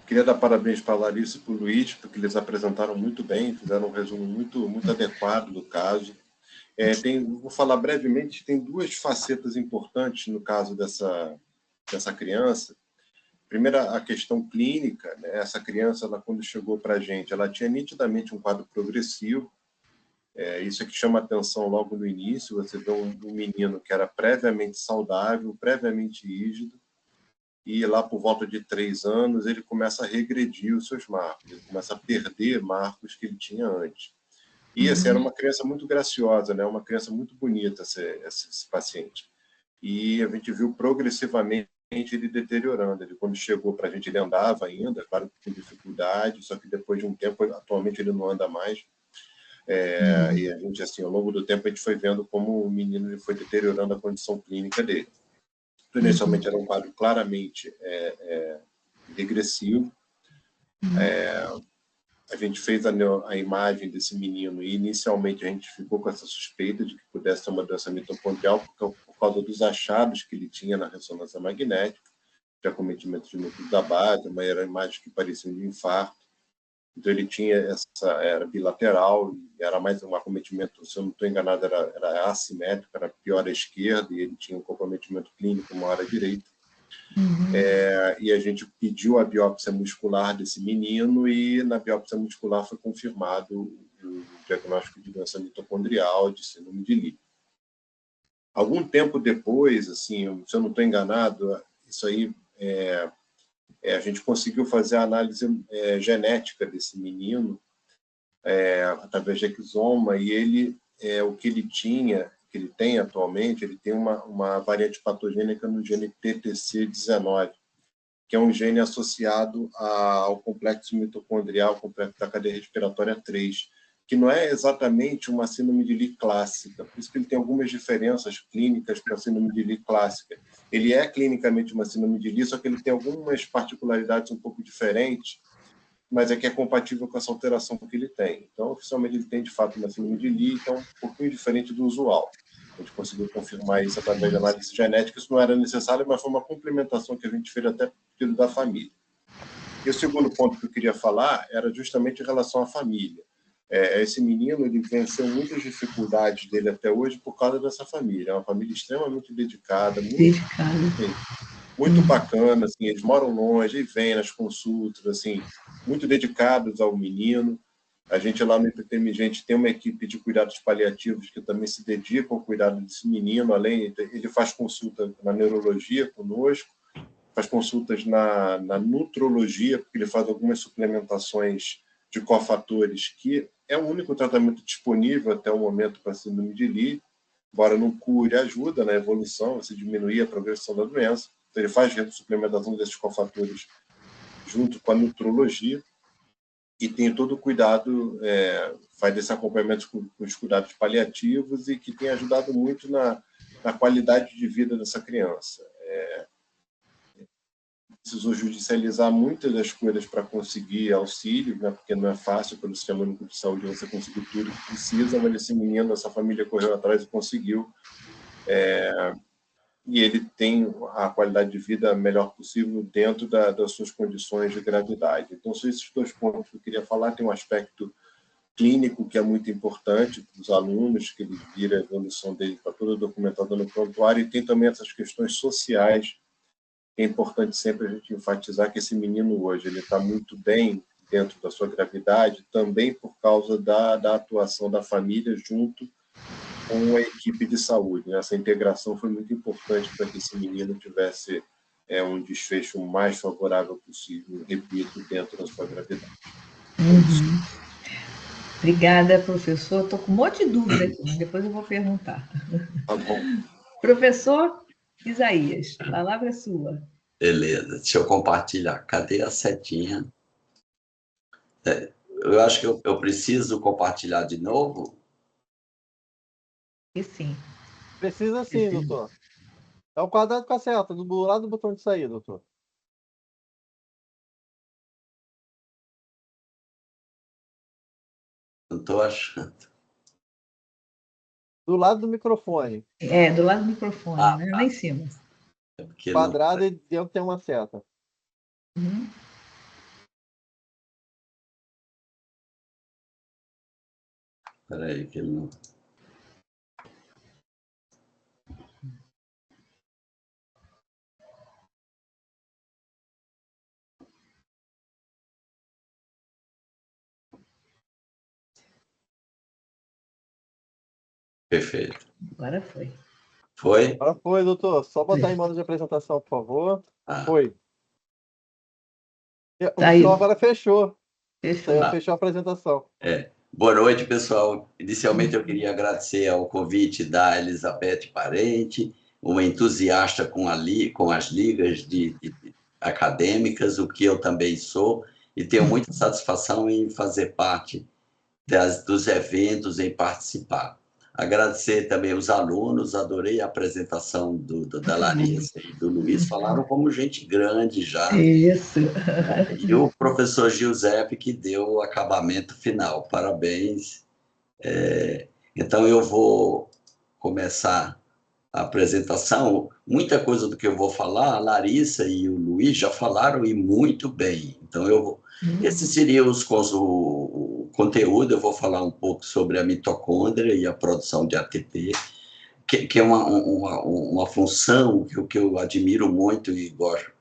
Queria dar parabéns para a Larissa e para o Luiz, porque eles apresentaram muito bem, fizeram um resumo muito adequado do caso. Vou falar brevemente, tem duas facetas importantes no caso dessa criança. Primeiro, a questão clínica, né? Essa criança, quando chegou para a gente, ela tinha nitidamente um quadro progressivo. Isso é que chama atenção logo no início. Você vê um menino que era previamente saudável, previamente rígido, e lá por volta de 3 anos ele começa a regredir os seus marcos, ele começa a perder marcos que ele tinha antes. E assim, era uma criança muito graciosa, né? Uma criança muito bonita, esse paciente. E a gente viu progressivamente ele deteriorando. Ele, quando chegou para a gente, ele andava ainda, claro que com dificuldade, só que depois de um tempo, atualmente ele não anda mais. E a gente, assim, ao longo do tempo, a gente foi vendo como o menino ele foi deteriorando a condição clínica dele. Então, inicialmente era um quadro claramente regressivo. A gente fez a imagem desse menino e inicialmente a gente ficou com essa suspeita de que pudesse ser uma doença mitocondrial por causa dos achados que ele tinha na ressonância magnética, de acometimento de núcleo da base, uma imagem que parecia de infarto. Então ele tinha era bilateral, era mais um acometimento, se eu não estou enganado, era assimétrico, era pior à esquerda, e ele tinha um comprometimento clínico maior à direita. E a gente pediu a biópsia muscular desse menino, e na biópsia muscular foi confirmado o diagnóstico de doença mitocondrial, de síndrome de Lee. Algum tempo depois, assim, se eu não estou enganado, isso aí a gente conseguiu fazer a análise genética desse menino através de exoma, e ele, o que ele tinha, que ele tem atualmente, ele tem uma variante patogênica no gene TTC19, que é um gene associado ao complexo mitocondrial, complexo da cadeia respiratória 3, que não é exatamente uma síndrome de Lee clássica, por isso que ele tem algumas diferenças clínicas para a síndrome de Lee clássica. Ele é clinicamente uma síndrome de Lee, só que ele tem algumas particularidades um pouco diferentes, mas é que é compatível com essa alteração que ele tem. Então, oficialmente, ele tem, de fato, uma síndrome de Lee, então, um pouquinho diferente do usual. A gente conseguiu confirmar isso através de análise genética. Isso não era necessário, mas foi uma complementação que a gente fez até pedido da família. E o segundo ponto que eu queria falar era justamente em relação à família. Esse menino, ele venceu muitas dificuldades dele até hoje por causa dessa família. É uma família extremamente dedicada, muito bacana, assim, eles moram longe e vêm nas consultas, assim, muito dedicados ao menino. A gente lá no Hipertermigente tem uma equipe de cuidados paliativos que também se dedica ao cuidado desse menino, ele faz consulta na neurologia conosco, faz consultas na nutrologia, porque ele faz algumas suplementações de cofatores, que é o único tratamento disponível até o momento para a síndrome de Lee, embora não cure, ajuda na evolução, se diminuir a progressão da doença. Então, ele faz suplementação desses cofatores junto com a nutrologia e tem todo o cuidado, faz esse acompanhamento com os cuidados paliativos e que tem ajudado muito na qualidade de vida dessa criança. Precisou judicializar muitas das coisas para conseguir auxílio, né, porque não é fácil pelo Sistema Único de Saúde você conseguir tudo que precisa, mas esse menino, essa família correu atrás e conseguiu. E ele tem a qualidade de vida melhor possível dentro das suas condições de gravidade. Então, são esses 2 pontos que eu queria falar. Tem um aspecto clínico que é muito importante para os alunos, que eles viram a evolução dele, está toda documentada no prontuário, e tem também essas questões sociais. É importante sempre a gente enfatizar que esse menino hoje ele está muito bem dentro da sua gravidade, também por causa da atuação da família junto com a equipe de saúde. Essa integração foi muito importante para que esse menino tivesse um desfecho mais favorável possível, repito, dentro da sua gravidade. Uhum. Obrigada, professor. Estou com um monte de dúvida aqui, mas depois eu vou perguntar. Tá bom. Professor Isaías, a palavra é sua. Beleza, deixa eu compartilhar. Cadê a setinha? Eu acho que eu preciso compartilhar de novo. E sim. Precisa sim, doutor. É o quadrado com a seta, do lado do botão de sair, doutor. Não estou achando. Do lado do microfone. Do lado do microfone, né? Lá em cima. Quadrado e dentro tem uma seta. Uhum. Espera aí, que ele não... Perfeito. Agora foi. Foi? Agora foi, doutor. Só botar em modo de apresentação, por favor. Foi. O senhor agora fechou. Fechou a apresentação. Boa noite, pessoal. Inicialmente, eu queria agradecer ao convite da Elizabeth Parente, uma entusiasta com as ligas acadêmicas, o que eu também sou, e tenho muita satisfação em fazer parte dos eventos, em participar. Agradecer também os alunos, adorei a apresentação da Larissa e do Luiz, falaram como gente grande já. Isso. E o professor Giuseppe, que deu o acabamento final. Parabéns. Então, eu vou começar a apresentação. Muita coisa do que eu vou falar, a Larissa e o Luiz já falaram e muito bem. Então, esse seria o conteúdo. Eu vou falar um pouco sobre a mitocôndria e a produção de ATP, que é uma função que eu admiro muito e gosto.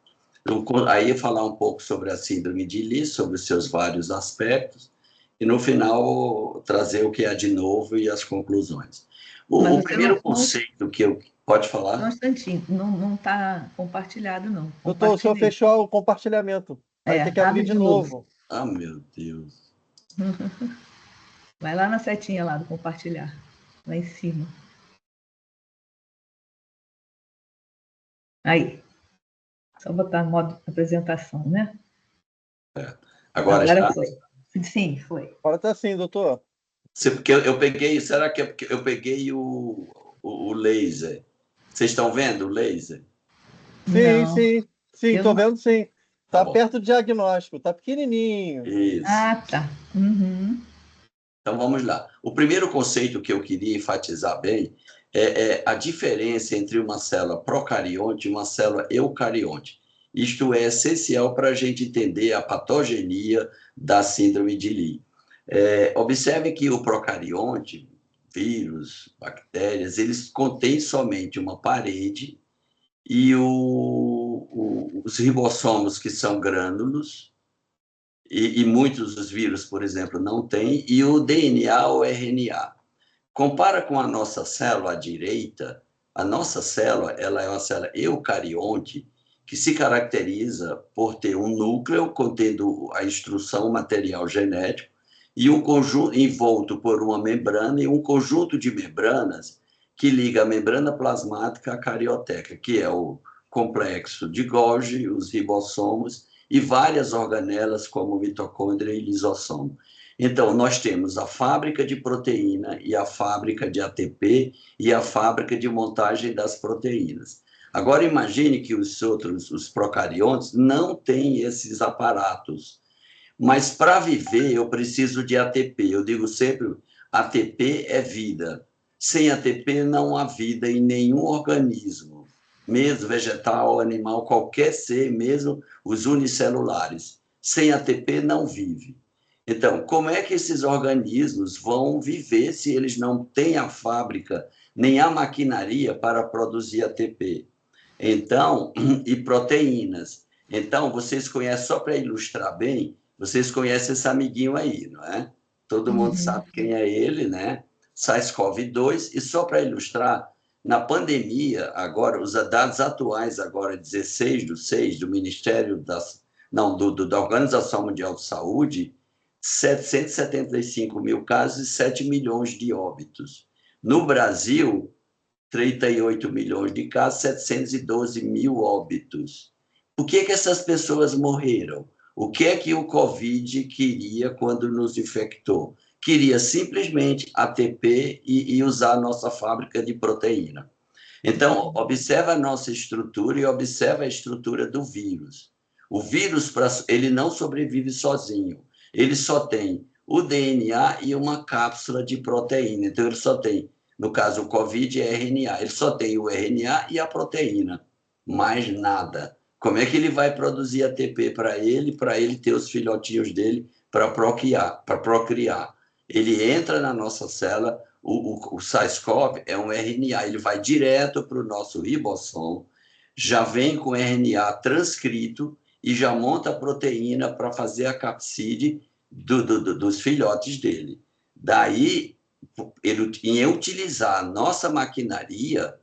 Aí eu falar um pouco sobre a síndrome de Lee, sobre os seus vários aspectos, e no final trazer o que é de novo e as conclusões. O primeiro conceito que eu... Pode falar? Só um instantinho, não está compartilhado, não. Doutor, o senhor fechou o compartilhamento. Vai ter que abrir de novo. Ah, meu Deus. Vai lá na setinha lá do compartilhar, lá em cima. Aí. Só botar no modo apresentação, né? Agora foi. Sim, foi. Agora está sim, doutor. Porque eu peguei... Será que é porque eu peguei o laser? Vocês estão vendo o laser? Sim, estou vendo sim. Está perto do diagnóstico, está pequenininho. Isso. Ah, tá. Uhum. Então, vamos lá. O primeiro conceito que eu queria enfatizar bem é a diferença entre uma célula procarionte e uma célula eucarionte. Isto é essencial para a gente entender a patogenia da síndrome de Lee. Observe que o procarionte, vírus, bactérias, eles contêm somente uma parede e os ribossomos, que são grânulos, e muitos dos vírus, por exemplo, não têm, e o DNA ou RNA. Compara com a nossa célula à direita, a nossa célula ela é uma célula eucarionte que se caracteriza por ter um núcleo contendo a instrução material genético e um conjunto envolto por uma membrana e um conjunto de membranas que liga a membrana plasmática à carioteca, que é o complexo de Golgi, os ribossomos e várias organelas como mitocôndria e lisossomo. Então, nós temos a fábrica de proteína e a fábrica de ATP e a fábrica de montagem das proteínas. Agora, imagine que os procariontes, não têm esses aparatos. Mas, para viver, eu preciso de ATP. Eu digo sempre, ATP é vida. Sem ATP, não há vida em nenhum organismo, mesmo vegetal, animal, qualquer ser, mesmo os unicelulares. Sem ATP, não vive. Então, como é que esses organismos vão viver se eles não têm a fábrica, nem a maquinaria para produzir ATP? Então, e proteínas. Então, vocês conhecem, só para ilustrar bem, vocês conhecem esse amiguinho aí, não é? Todo mundo sabe quem é ele, né? SARS-CoV-2. E só para ilustrar, na pandemia, agora, os dados atuais, agora 16/6, do Ministério da Organização Mundial de Saúde, 775 mil casos e 7 milhões de óbitos. No Brasil, 38 milhões de casos, 712 mil óbitos. Por que essas pessoas morreram? O que é que o Covid queria quando nos infectou? Queria simplesmente ATP e usar a nossa fábrica de proteína. Então, observa a nossa estrutura e observa a estrutura do vírus. O vírus, ele não sobrevive sozinho. Ele só tem o DNA e uma cápsula de proteína. Então, ele só tem, no caso, o Covid é RNA. Ele só tem o RNA e a proteína, mais nada. Como é que ele vai produzir ATP para ele ter os filhotinhos dele para procriar? Ele entra na nossa célula, o SARS-CoV é um RNA, ele vai direto para o nosso ribossomo, já vem com RNA transcrito e já monta a proteína para fazer a capside dos filhotes dele. Daí, em utilizar a nossa maquinaria,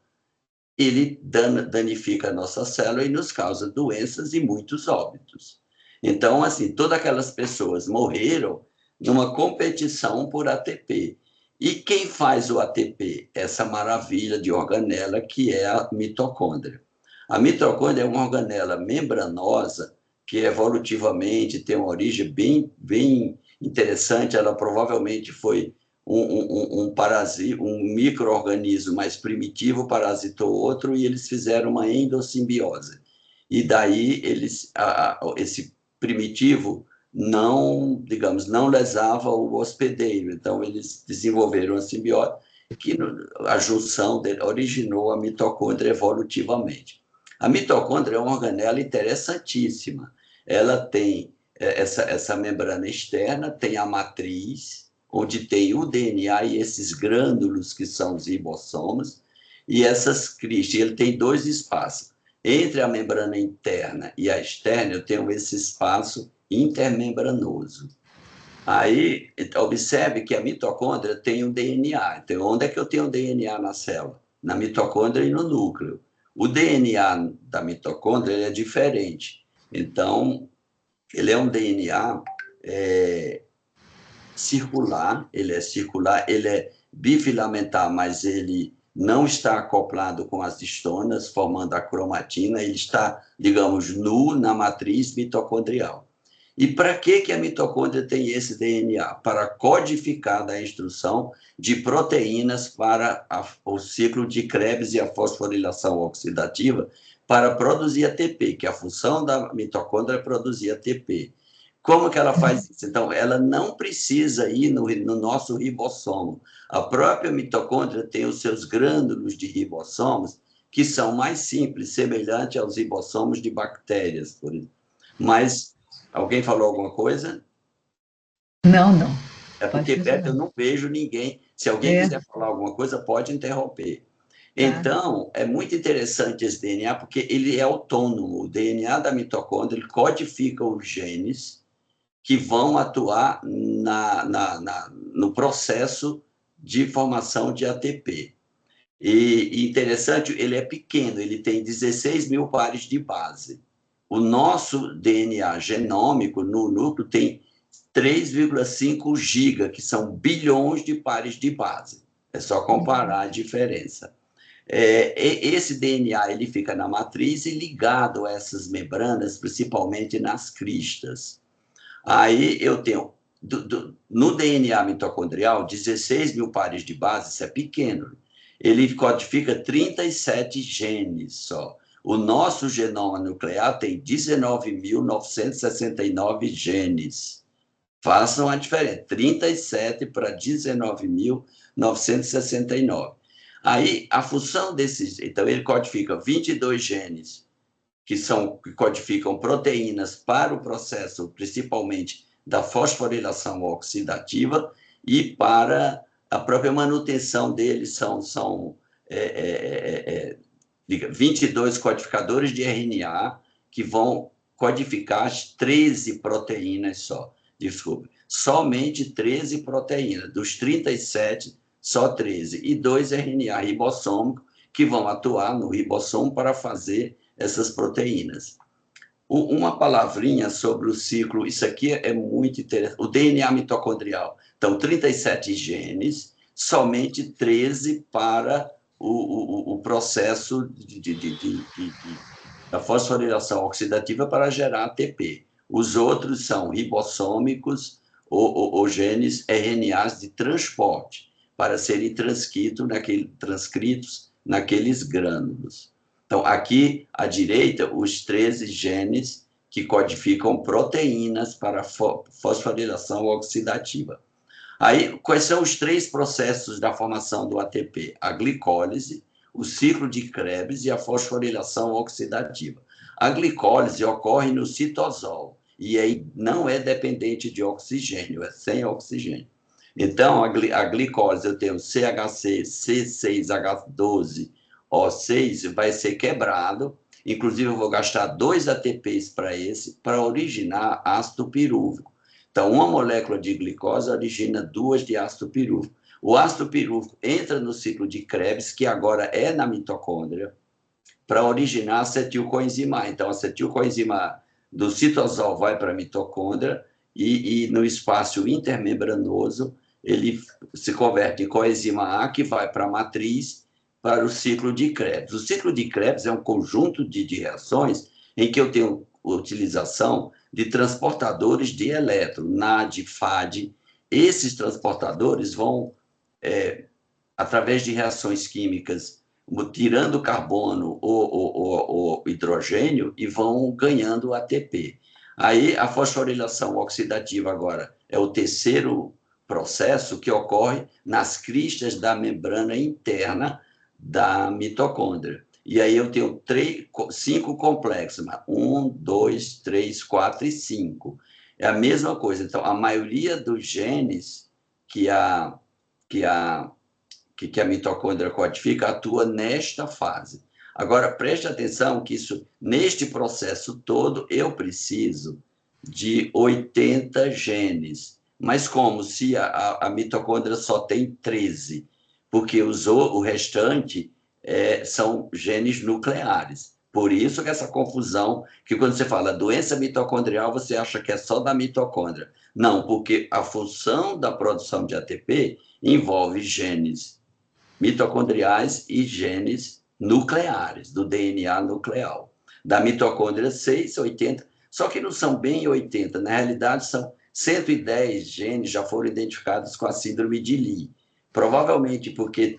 ele danifica a nossa célula e nos causa doenças e muitos óbitos. Então, assim, todas aquelas pessoas morreram numa competição por ATP. E quem faz o ATP? Essa maravilha de organela que é a mitocôndria. A mitocôndria é uma organela membranosa que evolutivamente tem uma origem bem interessante. Ela provavelmente foi um micro-organismo mais primitivo parasitou outro e eles fizeram uma endossimbiose. E daí esse primitivo não lesava o hospedeiro. Então, eles desenvolveram a simbiose que a junção dele originou a mitocôndria evolutivamente. A mitocôndria é uma organela interessantíssima. Ela tem essa membrana externa, tem a matriz, onde tem o DNA e esses grânulos que são os ribossomos, e essas cristas. Ele tem dois espaços. Entre a membrana interna e a externa, eu tenho esse espaço intermembranoso. Aí, observe que a mitocôndria tem o DNA. Então, onde é que eu tenho o DNA na célula? Na mitocôndria e no núcleo. O DNA da mitocôndria ele é diferente. Então, ele é um DNA circular, ele é bifilamentar, mas ele não está acoplado com as histonas, formando a cromatina, ele está, digamos, nu na matriz mitocondrial. E para que a mitocôndria tem esse DNA? Para codificar a instrução de proteínas para o ciclo de Krebs e a fosforilação oxidativa para produzir ATP, que a função da mitocôndria é produzir ATP. Como que ela faz isso? Então, ela não precisa ir no nosso ribossomo. A própria mitocôndria tem os seus grânulos de ribossomos, que são mais simples, semelhantes aos ribossomos de bactérias, por exemplo. Mas, alguém falou alguma coisa? Não. É porque perto eu não vejo ninguém. Se alguém quiser falar alguma coisa, pode interromper. Então, é muito interessante esse DNA, porque ele é autônomo. O DNA da mitocôndria ele codifica os genes que vão atuar no processo de formação de ATP. E interessante, ele é pequeno, ele tem 16 mil pares de base. O nosso DNA genômico no núcleo tem 3,5 giga, que são bilhões de pares de base. É só comparar a diferença. Esse DNA ele fica na matriz e ligado a essas membranas, principalmente nas cristas. Aí eu tenho, no DNA mitocondrial, 16 mil pares de base, isso é pequeno. Ele codifica 37 genes só. O nosso genoma nuclear tem 19.969 genes. Façam a diferença, 37 para 19.969. Aí, a função desses... Então, ele codifica 22 genes que codificam proteínas para o processo, principalmente, da fosforilação oxidativa e para a própria manutenção deles são 22 codificadores de RNA que vão codificar as 13 proteínas só. Desculpe, somente 13 proteínas. Dos 37, só 13. E 2 RNA ribossômicos que vão atuar no ribossomo para fazer essas proteínas. Uma palavrinha sobre o ciclo, isso aqui é muito interessante. O DNA mitocondrial. Então, 37 genes, somente 13 para o processo da fosforilação oxidativa para gerar ATP. Os outros são ribossômicos ou genes RNAs de transporte, para serem transcritos naqueles grânulos. Então, aqui à direita, os 13 genes que codificam proteínas para fosforilação oxidativa. Aí, quais são os 3 processos da formação do ATP? A glicólise, o ciclo de Krebs e a fosforilação oxidativa. A glicólise ocorre no citosol e aí não é dependente de oxigênio, é sem oxigênio. Então, a glicólise, eu tenho CHC, C6H12, O6, vai ser quebrado. Inclusive, eu vou gastar 2 ATPs para originar ácido pirúvico. Então, uma molécula de glicose origina 2 de ácido pirúvico. O ácido pirúvico entra no ciclo de Krebs, que agora é na mitocôndria, para originar acetilcoenzima A. Então, a acetilcoenzima A do citosol vai para a mitocôndria e no espaço intermembranoso ele se converte em coenzima A, que vai para a matriz, para o ciclo de Krebs. O ciclo de Krebs é um conjunto de reações em que eu tenho utilização de transportadores de elétron, NAD, FAD. Esses transportadores vão, através de reações químicas, tirando carbono ou hidrogênio e vão ganhando ATP. Aí a fosforilação oxidativa agora é o terceiro processo que ocorre nas cristas da membrana interna da mitocôndria. E aí eu tenho 5 complexos, 1, 2, 3, 4 e 5. É a mesma coisa. Então, a maioria dos genes que a mitocôndria codifica atua nesta fase. Agora, preste atenção que neste processo todo, eu preciso de 80 genes. Mas como se a mitocôndria só tem 13? Porque o restante são genes nucleares. Por isso que essa confusão, que quando você fala doença mitocondrial, você acha que é só da mitocôndria. Não, porque a função da produção de ATP envolve genes mitocondriais e genes nucleares, do DNA nuclear. Da mitocôndria, 6, 80, só que não são bem 80, na realidade são 110 genes já foram identificados com a síndrome de Lee. Provavelmente porque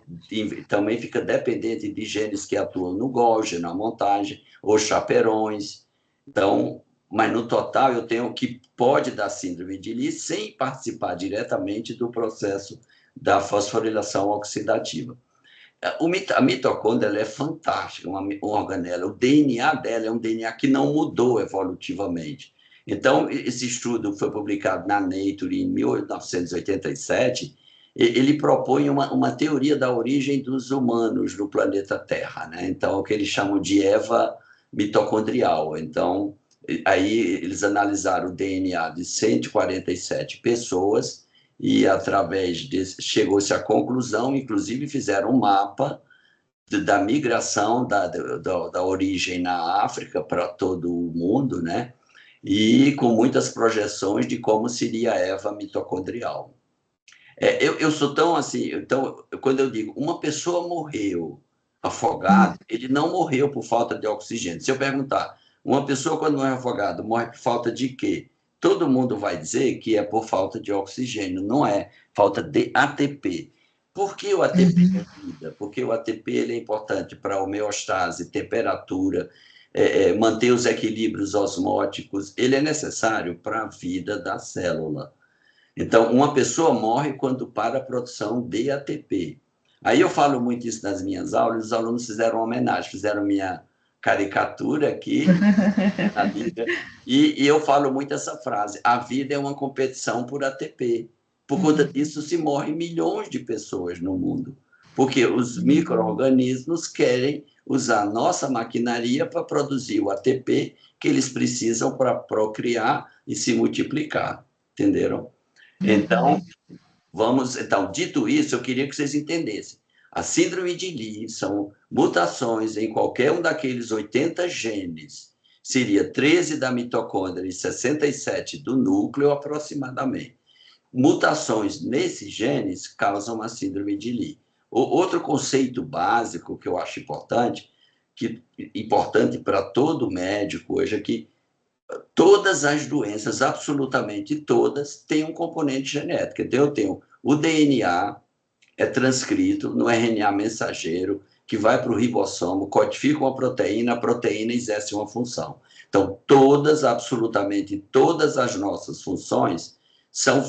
também fica dependente de genes que atuam no Golgi, na montagem, ou chaperões. Então, mas no total eu tenho que pode dar síndrome de Lee sem participar diretamente do processo da fosforilação oxidativa. A mitocôndria ela é fantástica, uma organela. O DNA dela é um DNA que não mudou evolutivamente. Então, esse estudo foi publicado na Nature em 1987. Ele propõe uma teoria da origem dos humanos no planeta Terra, né? Então, o que eles chamam de EVA mitocondrial. Então, Aí eles analisaram o DNA de 147 pessoas e, através disso, chegou-se à conclusão, inclusive fizeram um mapa da migração da origem na África para todo o mundo, né? E com muitas projeções de como seria a Eva mitocondrial. Eu sou tão assim, então, quando eu digo uma pessoa morreu afogada, ele não morreu por falta de oxigênio. Se eu perguntar, uma pessoa quando morre afogada, morre por falta de quê? Todo mundo vai dizer que é por falta de oxigênio, não é falta de ATP. Por que o ATP é vida? Porque o ATP ele é importante para a homeostase, temperatura, manter os equilíbrios osmóticos, ele é necessário para a vida da célula. Então, uma pessoa morre quando para a produção de ATP. Aí eu falo muito isso nas minhas aulas, os alunos fizeram uma homenagem, fizeram minha caricatura aqui, na vida, e eu falo muito essa frase, a vida é uma competição por ATP. Por conta disso, se morrem milhões de pessoas no mundo, porque os micro-organismos querem usar nossa maquinaria para produzir o ATP que eles precisam para procriar e se multiplicar, entenderam? Então, dito isso, eu queria que vocês entendessem. A síndrome de Lee são mutações em qualquer um daqueles 80 genes. Seria 13 da mitocôndria e 67 do núcleo, aproximadamente. Mutações nesses genes causam a síndrome de Lee. Outro conceito básico que eu acho importante para todo médico hoje, é que todas as doenças, absolutamente todas, têm um componente genético. Então, eu tenho o DNA, é transcrito no RNA mensageiro, que vai para o ribossomo, codifica uma proteína, a proteína exerce uma função. Então, absolutamente todas as nossas funções são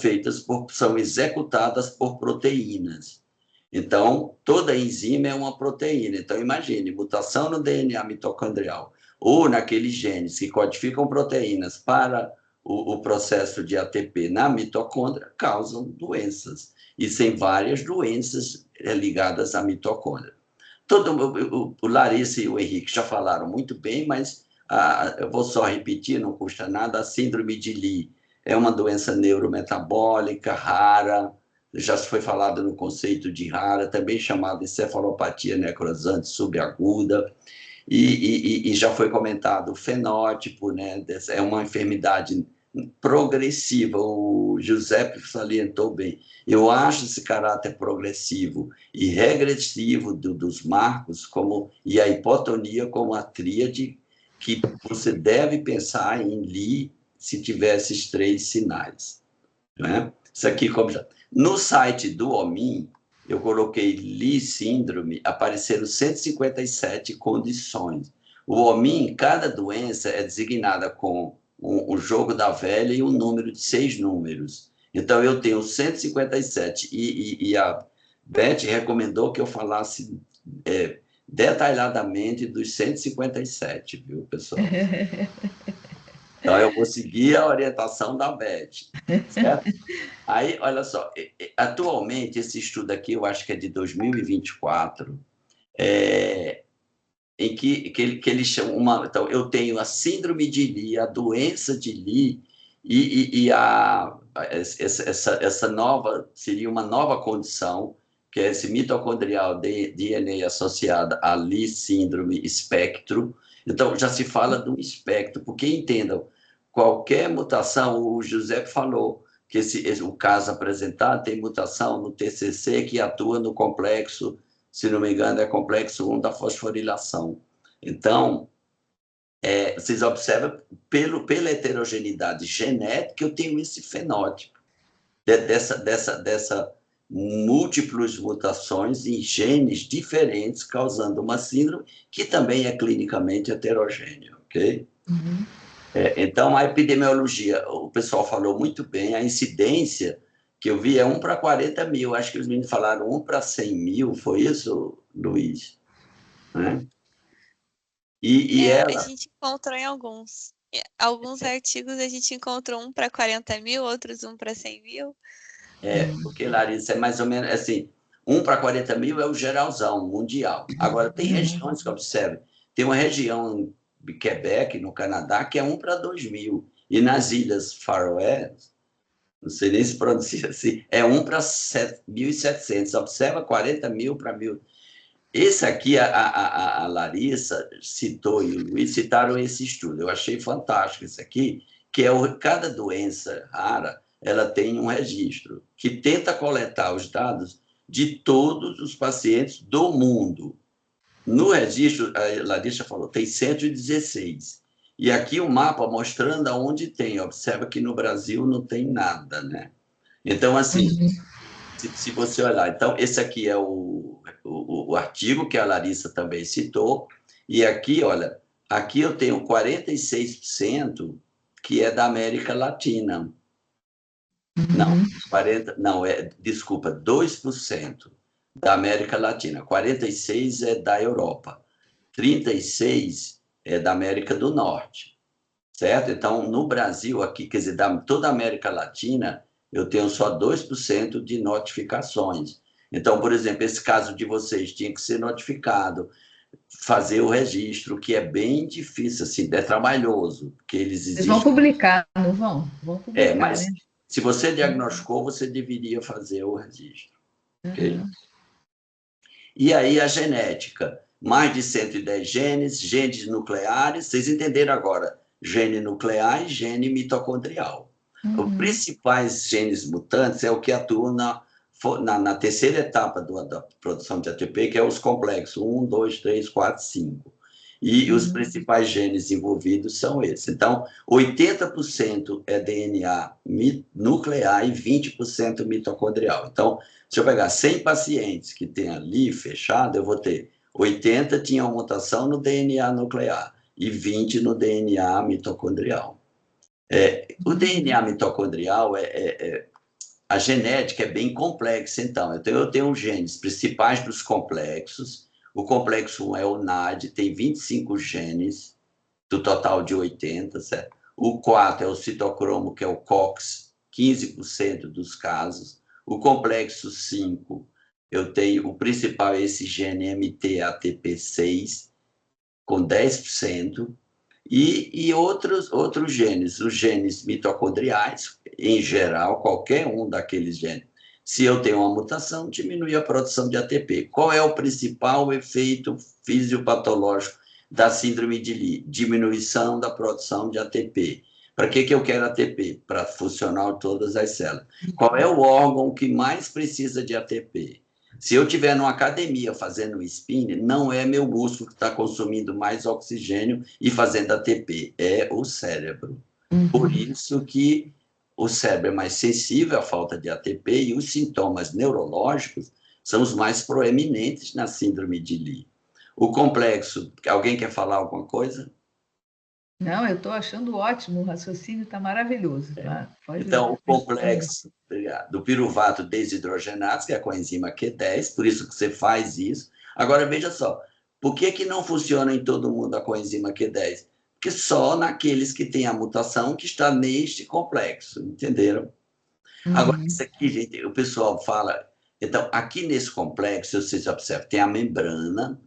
executadas por proteínas. Então, toda enzima é uma proteína. Então, imagine, mutação no DNA mitocondrial, ou naqueles genes que codificam proteínas para o processo de ATP na mitocôndria, causam doenças. E tem várias doenças ligadas à mitocôndria. O Larissa e o Henrique já falaram muito bem, mas eu vou só repetir, não custa nada. A síndrome de Lee é uma doença neurometabólica rara, já foi falado no conceito de rara, também chamada encefalopatia necrosante subaguda, e já foi comentado o fenótipo, né? É uma enfermidade progressiva, o Giuseppe salientou bem. Eu acho esse caráter progressivo e regressivo dos marcos e a hipotonia como a tríade que você deve pensar em Lee se tiver esses 3 sinais. Né? Isso aqui, no site do OMIM, eu coloquei Lee síndrome, apareceram 157 condições. O OMIM, cada doença é designada com um jogo da velha e um número de 6 números. Então, eu tenho 157 e a Beth recomendou que eu falasse detalhadamente dos 157, viu, pessoal? Então, eu vou seguir a orientação da Beth, certo? Aí, olha só, atualmente, esse estudo aqui, eu acho que é de 2024, em que eles chamam então, eu tenho a síndrome de Lee, a doença de Lee, e essa nova, seria uma nova condição, que é esse mitocondrial DNA associado a Lee síndrome espectro. Então, já se fala de um espectro, porque entendam, qualquer mutação, o José falou que o caso apresentado tem mutação no TCC que atua no complexo, se não me engano, é complexo 1 da fosforilação. Então, vocês observam, pela heterogeneidade genética, eu tenho esse fenótipo dessa múltiplas mutações em genes diferentes, causando uma síndrome que também é clinicamente heterogênea, ok? Uhum. Então, a epidemiologia, o pessoal falou muito bem, a incidência que eu vi é 1 para 40 mil, acho que os meninos falaram 1 para 100 mil, foi isso, Luiz? Né? A gente encontrou em alguns artigos, a gente encontrou 1 para 40 mil, outros 1 para 100 mil. Porque, Larissa, é mais ou menos assim, 1 para 40 mil é o geralzão, mundial. Agora, tem regiões que observem, tem uma região Quebec, no Canadá, que é 1 para 2.000. E nas Ilhas Faroé, não sei nem se pronuncia assim, é 1 para 1.700. Observa 40.000 para 1.000. Esse aqui, a Larissa citou e o Luiz citaram esse estudo. Eu achei fantástico esse aqui, que cada doença rara ela tem um registro que tenta coletar os dados de todos os pacientes do mundo. No registro, a Larissa falou, tem 116. E aqui o mapa mostrando aonde tem. Observa que no Brasil não tem nada, né? Então, assim, se você olhar... Então, esse aqui é o artigo que a Larissa também citou. E aqui, olha, aqui eu tenho 46% que é da América Latina. Não, 40, não, desculpa, 2% da América Latina, 46% é da Europa, 36% é da América do Norte, certo? Então, no Brasil, aqui, quer dizer, toda a América Latina, eu tenho só 2% de notificações. Então, por exemplo, esse caso de vocês tinha que ser notificado, fazer o registro, que é bem difícil, assim, é trabalhoso, porque eles existem... Eles vão publicar, não vão? Vão publicar, mas... né? Se você diagnosticou, você deveria fazer o registro. Okay? E aí a genética, mais de 110 genes, genes nucleares, vocês entenderam agora, gene nuclear e gene mitocondrial. Os principais genes mutantes é o que atuam na terceira etapa da produção de ATP, que é os complexos 1, 2, 3, 4, 5. E os principais genes envolvidos são esses. Então, 80% é DNA nuclear e 20% mitocondrial. Então, se eu pegar 100 pacientes que tem ali fechado, eu vou ter 80 tinham mutação no DNA nuclear e 20 no DNA mitocondrial. O DNA mitocondrial, a genética é bem complexa, então. Eu tenho os genes principais dos complexos. O complexo 1 é o NAD, tem 25 genes, do total de 80, certo? O 4 é o citocromo, que é o COX, 15% dos casos. O complexo 5, eu tenho, o principal é esse gene MTATP6, com 10%, e outros genes, os genes mitocondriais, em geral, qualquer um daqueles genes. Se eu tenho uma mutação, diminui a produção de ATP. Qual é o principal efeito fisiopatológico da síndrome de Lee? Diminuição da produção de ATP. Para que eu quero ATP? Para funcionar todas as células. Qual é o órgão que mais precisa de ATP? Se eu estiver numa academia fazendo spin, não é meu músculo que está consumindo mais oxigênio e fazendo ATP, é o cérebro. Por isso que o cérebro é mais sensível à falta de ATP e os sintomas neurológicos são os mais proeminentes na síndrome de Lee. O complexo, alguém quer falar alguma coisa? Não, eu estou achando ótimo, o raciocínio está maravilhoso. Tá? Então, o complexo do piruvato desidrogenados, que é a coenzima Q10, por isso que você faz isso. Agora, veja só, por que não funciona em todo mundo a coenzima Q10? Porque só naqueles que têm a mutação que está neste complexo, entenderam? Agora, isso aqui, gente, o pessoal fala... Então, aqui nesse complexo, vocês observam, tem a membrana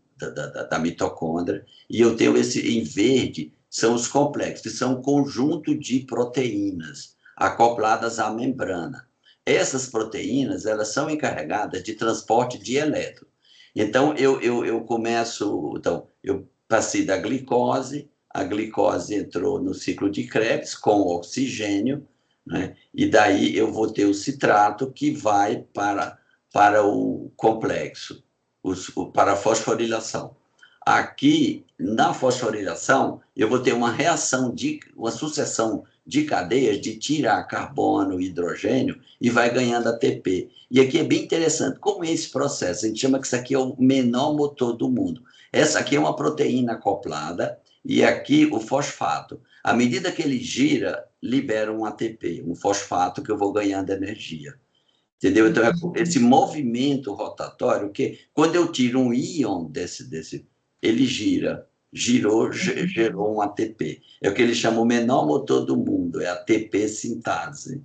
da mitocôndria, e eu tenho esse em verde, são os complexos, que são um conjunto de proteínas acopladas à membrana. Essas proteínas, elas são encarregadas de transporte de elétron. Então, eu começo... Então, eu passei da glicose, a glicose entrou no ciclo de Krebs com oxigênio, né? E daí eu vou ter o citrato que vai para o complexo, para a fosforilação. Aqui, na fosforilação, eu vou ter uma sucessão de cadeias de tirar carbono e hidrogênio e vai ganhando ATP. E aqui é bem interessante, como é esse processo? A gente chama que isso aqui é o menor motor do mundo. Essa aqui é uma proteína acoplada e aqui o fosfato. À medida que ele gira, libera um ATP, um fosfato que eu vou ganhando energia. Entendeu? Então, esse movimento rotatório, que quando eu tiro um íon ele gerou um ATP. É o que eles chamam o menor motor do mundo, é a ATP sintase,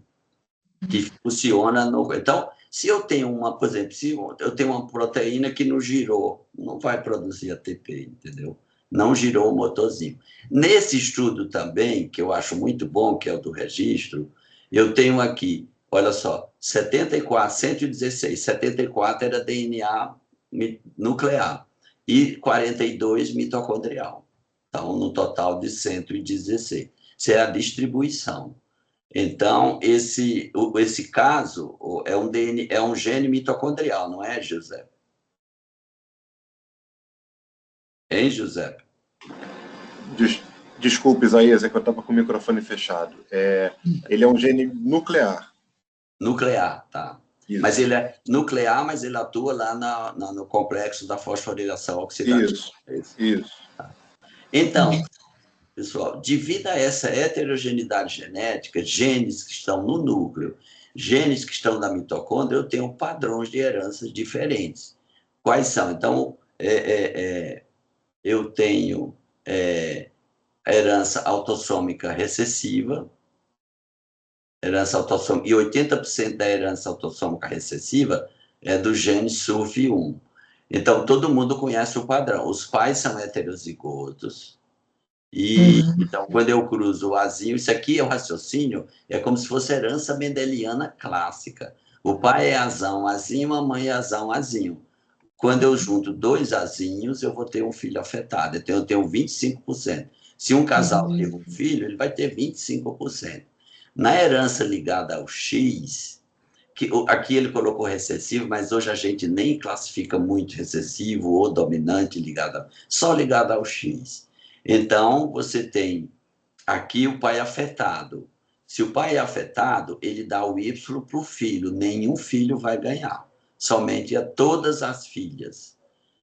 que funciona no... Então, se eu tenho por exemplo, se eu tenho uma proteína que não girou, não vai produzir ATP, entendeu? não girou o motorzinho. Nesse estudo também, que eu acho muito bom, que é o do registro, eu tenho aqui, olha só, 74, 116, 74 era DNA nuclear e 42 mitocondrial. Então, no total de 116. Isso é a distribuição. Então, esse caso é um gene mitocondrial, não é, José? Hein, José? Desculpe, Isaías, é que eu estava com o microfone fechado. Ele é um gene nuclear. Nuclear, tá. Isso. Mas ele é nuclear, mas ele atua lá no complexo da fosforilação oxidativa. Isso. Tá. Então, pessoal, devido a essa heterogeneidade genética, genes que estão no núcleo, genes que estão na mitocôndria, eu tenho padrões de heranças diferentes. Quais são? Então, eu tenho a herança autossômica recessiva, e 80% da herança autossômica recessiva é do gene SURF1. Então, todo mundo conhece o padrão. Os pais são heterozigotos, então, quando eu cruzo o azinho, isso aqui é o raciocínio, é como se fosse herança mendeliana clássica. O pai é azão, azinho, a mãe é azão, azinho. Quando eu junto 2 azinhos, eu vou ter um filho afetado. Então, eu tenho 25%. Se um casal teve um filho, ele vai ter 25%. Na herança ligada ao X, aqui ele colocou recessivo, mas hoje a gente nem classifica muito recessivo ou dominante, só ligado ao X. Então, você tem aqui o pai afetado. Se o pai é afetado, ele dá o Y para o filho. Nenhum filho vai ganhar. Somente a todas as filhas.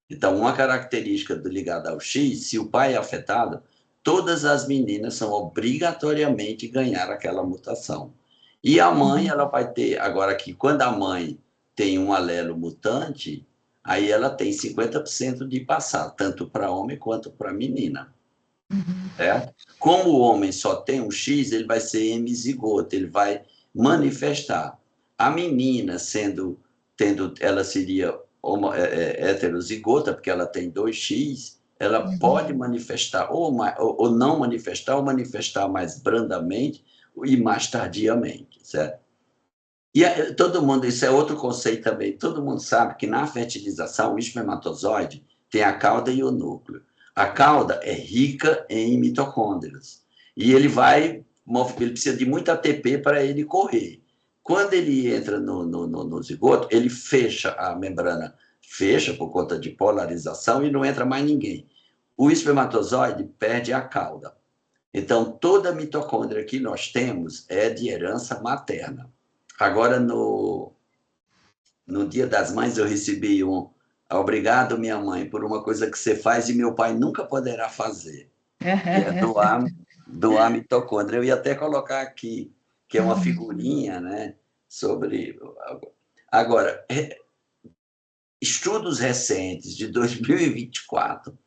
Então, uma característica ligada ao X, se o pai é afetado, todas as meninas são obrigatoriamente ganhar aquela mutação. E a mãe, ela vai ter, agora aqui, quando a mãe tem um alelo mutante, aí ela tem 50% de passar, tanto para homem quanto para menina. Certo? Como o homem só tem um X, ele vai ser hemizigoto, ele vai manifestar. A menina, ela seria heterozigota, porque ela tem 2X, ela pode manifestar ou não manifestar, ou manifestar mais brandamente e mais tardiamente, certo? E todo mundo, isso é outro conceito também, todo mundo sabe que na fertilização o espermatozoide tem a cauda e o núcleo. A cauda é rica em mitocôndrias e ele precisa de muito ATP para ele correr. Quando ele entra no zigoto, ele fecha a membrana, fecha por conta de polarização e não entra mais ninguém. O espermatozoide perde a cauda. Então, toda a mitocôndria que nós temos é de herança materna. Agora, no Dia das Mães, eu recebi obrigado, minha mãe, por uma coisa que você faz e meu pai nunca poderá fazer. Que é doar mitocôndria. Eu ia até colocar aqui, que é uma figurinha, né, sobre... Agora, estudos recentes de 2024,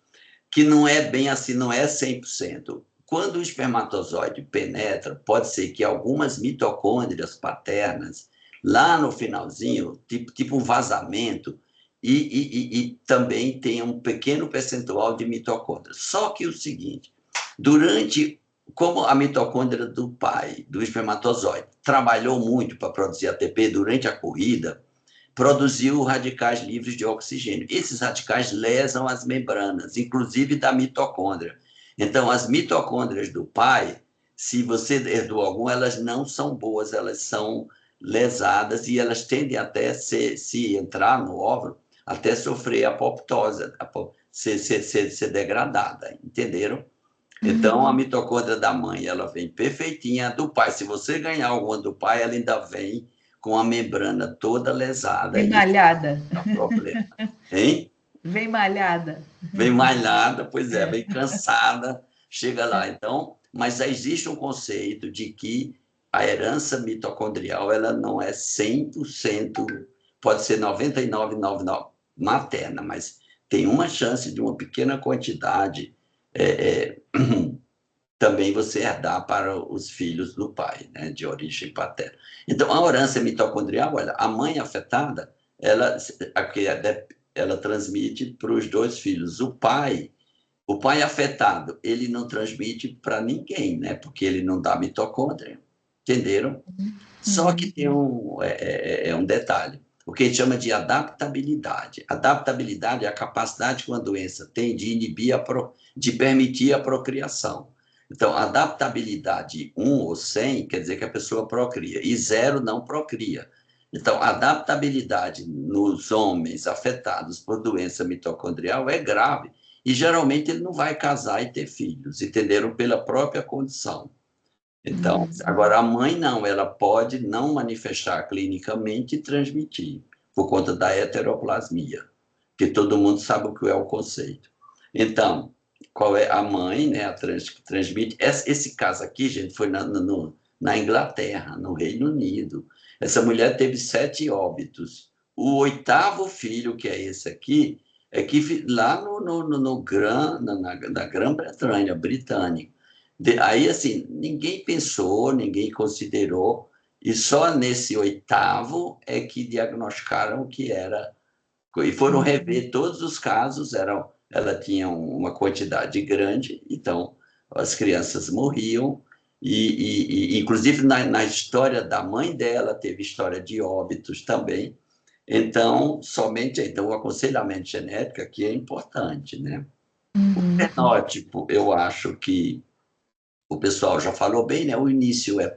que não é bem assim, não é 100%. Quando o espermatozoide penetra, pode ser que algumas mitocôndrias paternas, lá no finalzinho, tipo um vazamento, e também tem um pequeno percentual de mitocôndrias. Só que o seguinte, como a mitocôndria do pai, do espermatozoide, trabalhou muito para produzir ATP durante a corrida, produziu radicais livres de oxigênio. Esses radicais lesam as membranas, inclusive da mitocôndria. Então, as mitocôndrias do pai, se você herdou algum, elas não são boas, elas são lesadas e elas tendem até, se entrar no óvulo, até sofrer apoptose, ser degradada, entenderam? Então, a mitocôndria da mãe, ela vem perfeitinha, a do pai. Se você ganhar alguma do pai, ela ainda vem com a membrana toda lesada. Vem malhada. Não tem problema. Hein? Vem malhada. Vem malhada, pois é, vem cansada, chega lá. Então, mas existe um conceito de que a herança mitocondrial, ela não é 100%, pode ser 99,99% materna, mas tem uma chance de uma pequena quantidade também você herdar para os filhos do pai, né, de origem paterna. Então, a herança mitocondrial, olha, a mãe afetada, ela transmite para os 2 filhos. O pai, O pai afetado, ele não transmite para ninguém, né? Porque ele não dá mitocôndria, entenderam? Só que tem um detalhe, o que a gente chama de adaptabilidade. Adaptabilidade é a capacidade que uma doença tem de inibir, de permitir a procriação. Então, adaptabilidade 1 ou 100 quer dizer que a pessoa procria, e 0 não procria. Então, a adaptabilidade nos homens afetados por doença mitocondrial é grave, e geralmente ele não vai casar e ter filhos, entenderam? Pela própria condição. Então, agora a mãe não, ela pode não manifestar clinicamente e transmitir, por conta da heteroplasmia, que todo mundo sabe o que é o conceito. Então, qual é a mãe, né, a que transmite? Esse caso aqui, gente, foi na Inglaterra, no Reino Unido. Essa mulher teve 7 óbitos. O 8º filho, que é esse aqui, é que lá na Grã-Bretanha, britânico. Aí, assim, ninguém pensou, ninguém considerou, e só nesse 8º é que diagnosticaram que era, e foram rever todos os casos, ela tinha uma quantidade grande, então as crianças morriam, e inclusive na história da mãe dela, teve história de óbitos também. Então, o aconselhamento genético aqui é importante, né? O fenótipo, eu acho que o pessoal já falou bem, né? O início é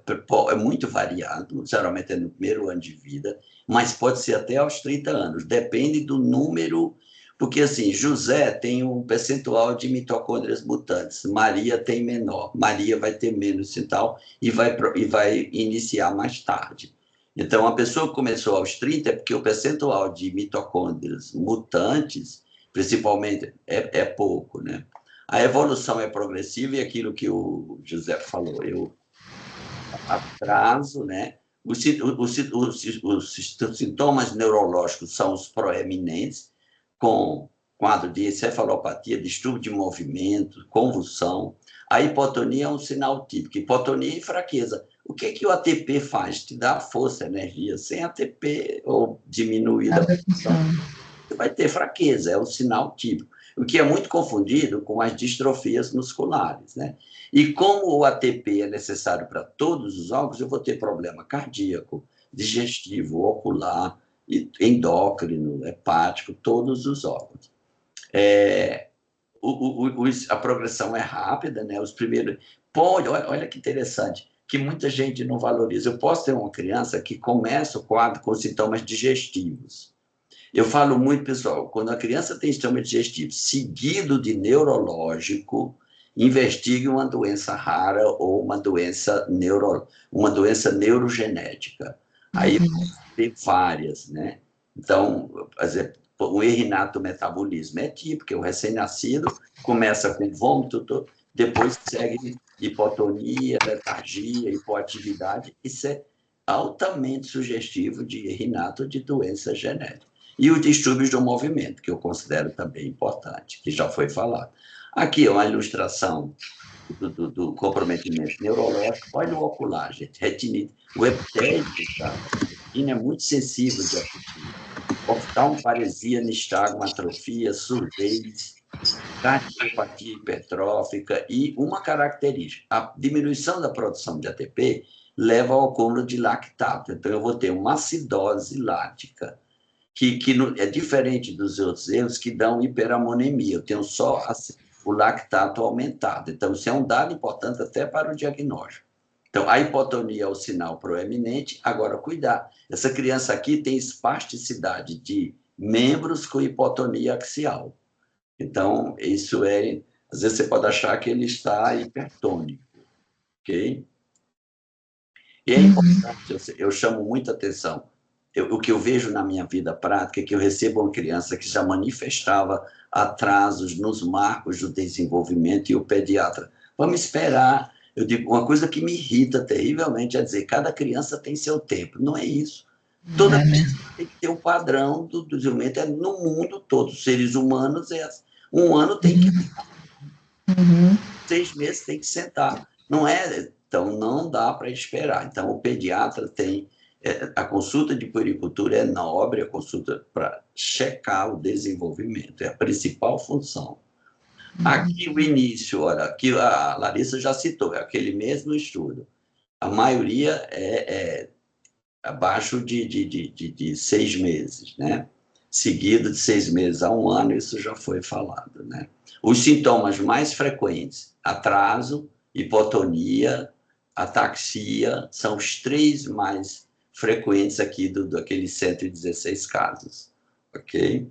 muito variado, geralmente é no primeiro ano de vida, mas pode ser até aos 30 anos, depende do número, porque assim, José tem um percentual de mitocôndrias mutantes, Maria tem menor, Maria vai ter menos e tal, e vai iniciar mais tarde. Então, a pessoa que começou aos 30 é porque o percentual de mitocôndrias mutantes, principalmente, é pouco, né? A evolução é progressiva e aquilo que o José falou, eu atraso, né? Os sintomas neurológicos são os proeminentes, com quadro de encefalopatia, distúrbio de movimento, convulsão. A hipotonia é um sinal típico, hipotonia e fraqueza. O que o ATP faz? Te dá força, energia. Sem ATP ou diminuída a função, você vai ter fraqueza, é um sinal típico. O que é muito confundido com as distrofias musculares, né? E como o ATP é necessário para todos os órgãos, eu vou ter problema cardíaco, digestivo, ocular, endócrino, hepático, todos os órgãos. A progressão é rápida, né? Os primeiros... olha que interessante, que muita gente não valoriza. Eu posso ter uma criança que começa o quadro com sintomas digestivos. Eu falo muito, pessoal, quando a criança tem sistema digestivo seguido de neurológico, investigue uma doença rara ou uma doença neurogenética. Aí tem várias, né? Então, por exemplo, o erinatometabolismo é típico, o recém-nascido começa com vômito, depois segue hipotonia, letargia, hipoatividade. Isso é altamente sugestivo de erinato de doença genética. E os distúrbios do movimento, que eu considero também importante, que já foi falado. Aqui é uma ilustração do comprometimento neurológico. Olha o ocular, gente, retinite. O epitélio da retina é muito sensível de acutia. Oftalmoparesia, nistagmo, atrofia, surdez, cardiopatia hipertrófica e uma característica, a diminuição da produção de ATP leva ao acúmulo de lactato. Então, eu vou ter uma acidose lática, que é diferente dos outros erros que dão hiperamonemia. Eu tenho só o lactato aumentado. Então, isso é um dado importante até para o diagnóstico. Então, a hipotonia é o sinal proeminente. Agora, cuidar. Essa criança aqui tem espasticidade de membros com hipotonia axial. Então, isso é... Às vezes, você pode achar que ele está hipertônico. Ok? E é importante, eu chamo muita atenção. O que eu vejo na minha vida prática é que eu recebo uma criança que já manifestava atrasos nos marcos do desenvolvimento e o pediatra. Vamos esperar. Eu digo, uma coisa que me irrita terrivelmente é dizer, cada criança tem seu tempo. Não é isso. Toda criança tem que ter um padrão do desenvolvimento. É no mundo todo. Os seres humanos, um ano tem que... 6 meses tem que sentar. Não é... Então, não dá para esperar. Então, o pediatra tem... A consulta de puericultura é nobre, a consulta para checar o desenvolvimento, é a principal função. Aqui o início, olha, aqui a Larissa já citou, é aquele mesmo estudo. A maioria é abaixo de 6 meses, né? Seguido de 6 meses a 1 ano, isso já foi falado, né? Os sintomas mais frequentes, atraso, hipotonia, ataxia, são os 3 mais frequentes aqui daqueles 116 casos, ok?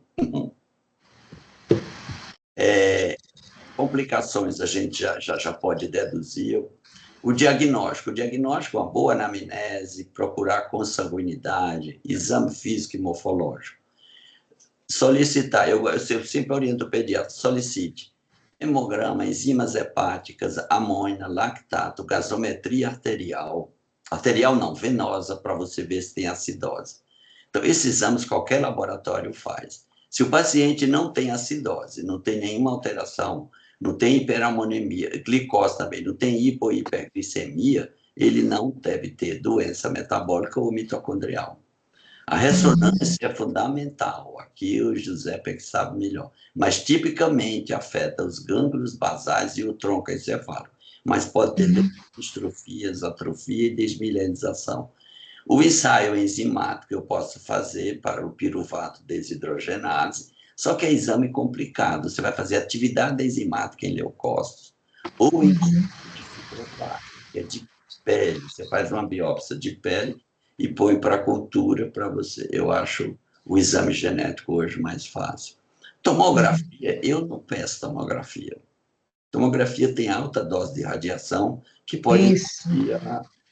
Complicações a gente já pode deduzir. O diagnóstico, uma boa anamnese, procurar consanguinidade, exame físico e morfológico. Solicitar, eu sempre oriento o pediatra, solicite hemograma, enzimas hepáticas, amônia, lactato, gasometria arterial não, venosa, para você ver se tem acidose. Então, esses exames qualquer laboratório faz. Se o paciente não tem acidose, não tem nenhuma alteração, não tem hiperamonemia, glicose também, não tem hipo- ou hiperglicemia, ele não deve ter doença metabólica ou mitocondrial. A ressonância é fundamental. Aqui o Giuseppe é que sabe melhor. Mas tipicamente afeta os gânglios basais e o tronco encefálico. Mas pode ter distrofias, atrofia e desmilenização. O ensaio enzimático eu posso fazer para o piruvato desidrogenase, só que é exame complicado. Você vai fazer atividade enzimática em leucócitos ou em de fibroblasto, que é de pele. Você faz uma biópsia de pele e põe para cultura para você. Eu acho o exame genético hoje mais fácil. Tomografia, eu não peço tomografia. Tomografia tem alta dose de radiação que pode induzir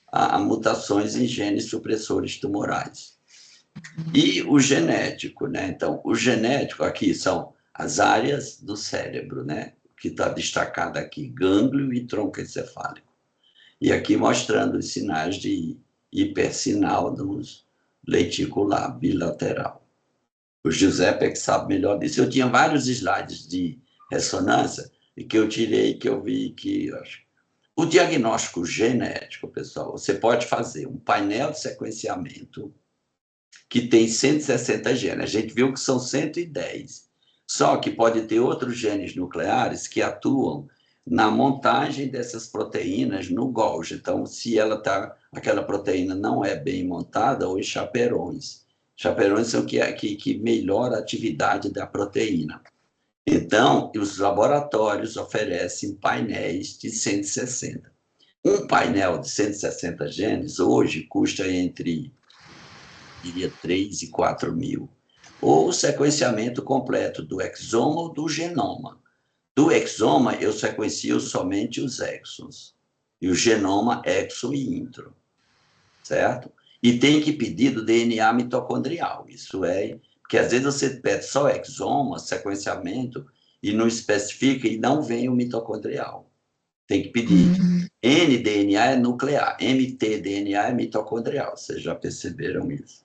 a mutações em genes supressores tumorais. E o genético, né? Então, o genético aqui são as áreas do cérebro, né? Que está destacado aqui, gânglio e tronco encefálico. E aqui mostrando os sinais de hipersinal dos lenticular bilateral. O Giuseppe é que sabe melhor disso. Eu tinha vários slides de ressonância e que eu tirei, que eu vi que... O diagnóstico genético, pessoal, você pode fazer um painel de sequenciamento que tem 160 genes. A gente viu que são 110. Só que pode ter outros genes nucleares que atuam na montagem dessas proteínas no Golgi. Então, se aquela proteína não é bem montada, ou os chaperões. Chaperões são que melhoram a atividade da proteína. Então, os laboratórios oferecem painéis de 160. Um painel de 160 genes hoje custa entre, diria, 3 e 4 mil. Ou o sequenciamento completo do exoma ou do genoma. Do exoma, eu sequencio somente os exons. E o genoma, exo e intro. Certo? E tem que pedir do DNA mitocondrial. Isso é... Porque às vezes você pede só exoma, sequenciamento, e não especifica e não vem o mitocondrial. Tem que pedir. N-DNA é nuclear, mtDNA é mitocondrial. Vocês já perceberam isso?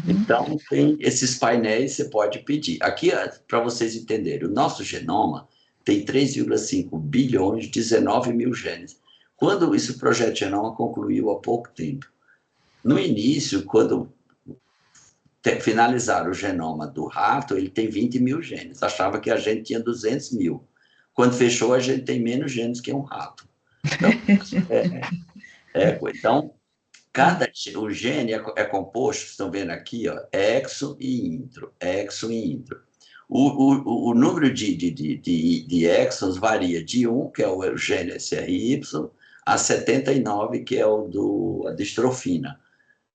Então, tem esses painéis, você pode pedir. Aqui, para vocês entenderem, o nosso genoma tem 3,5 bilhões, 19 mil genes. Quando esse projeto Genoma concluiu há pouco tempo, no início, quando finalizaram o genoma do rato, ele tem 20 mil genes. Achava que a gente tinha 200 mil. Quando fechou, a gente tem menos genes que um rato. Então, o gene é composto, estão vendo aqui, ó, exo e intro, exo e intro. O número de exons varia de 1, que é o gene SRY, a 79, que é a distrofina.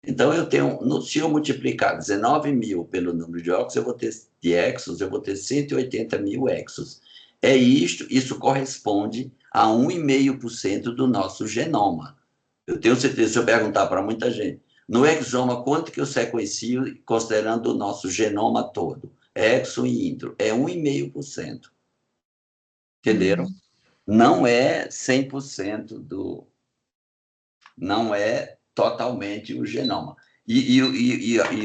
Então, se eu multiplicar 19 mil pelo número de exons, eu vou ter 180 mil exons. Isso corresponde a 1,5% do nosso genoma. Eu tenho certeza, se eu perguntar para muita gente, no exoma, quanto que eu sequencio considerando o nosso genoma todo? Exo e intro, é 1,5%. Entenderam? Não é 100% não é totalmente o genoma. E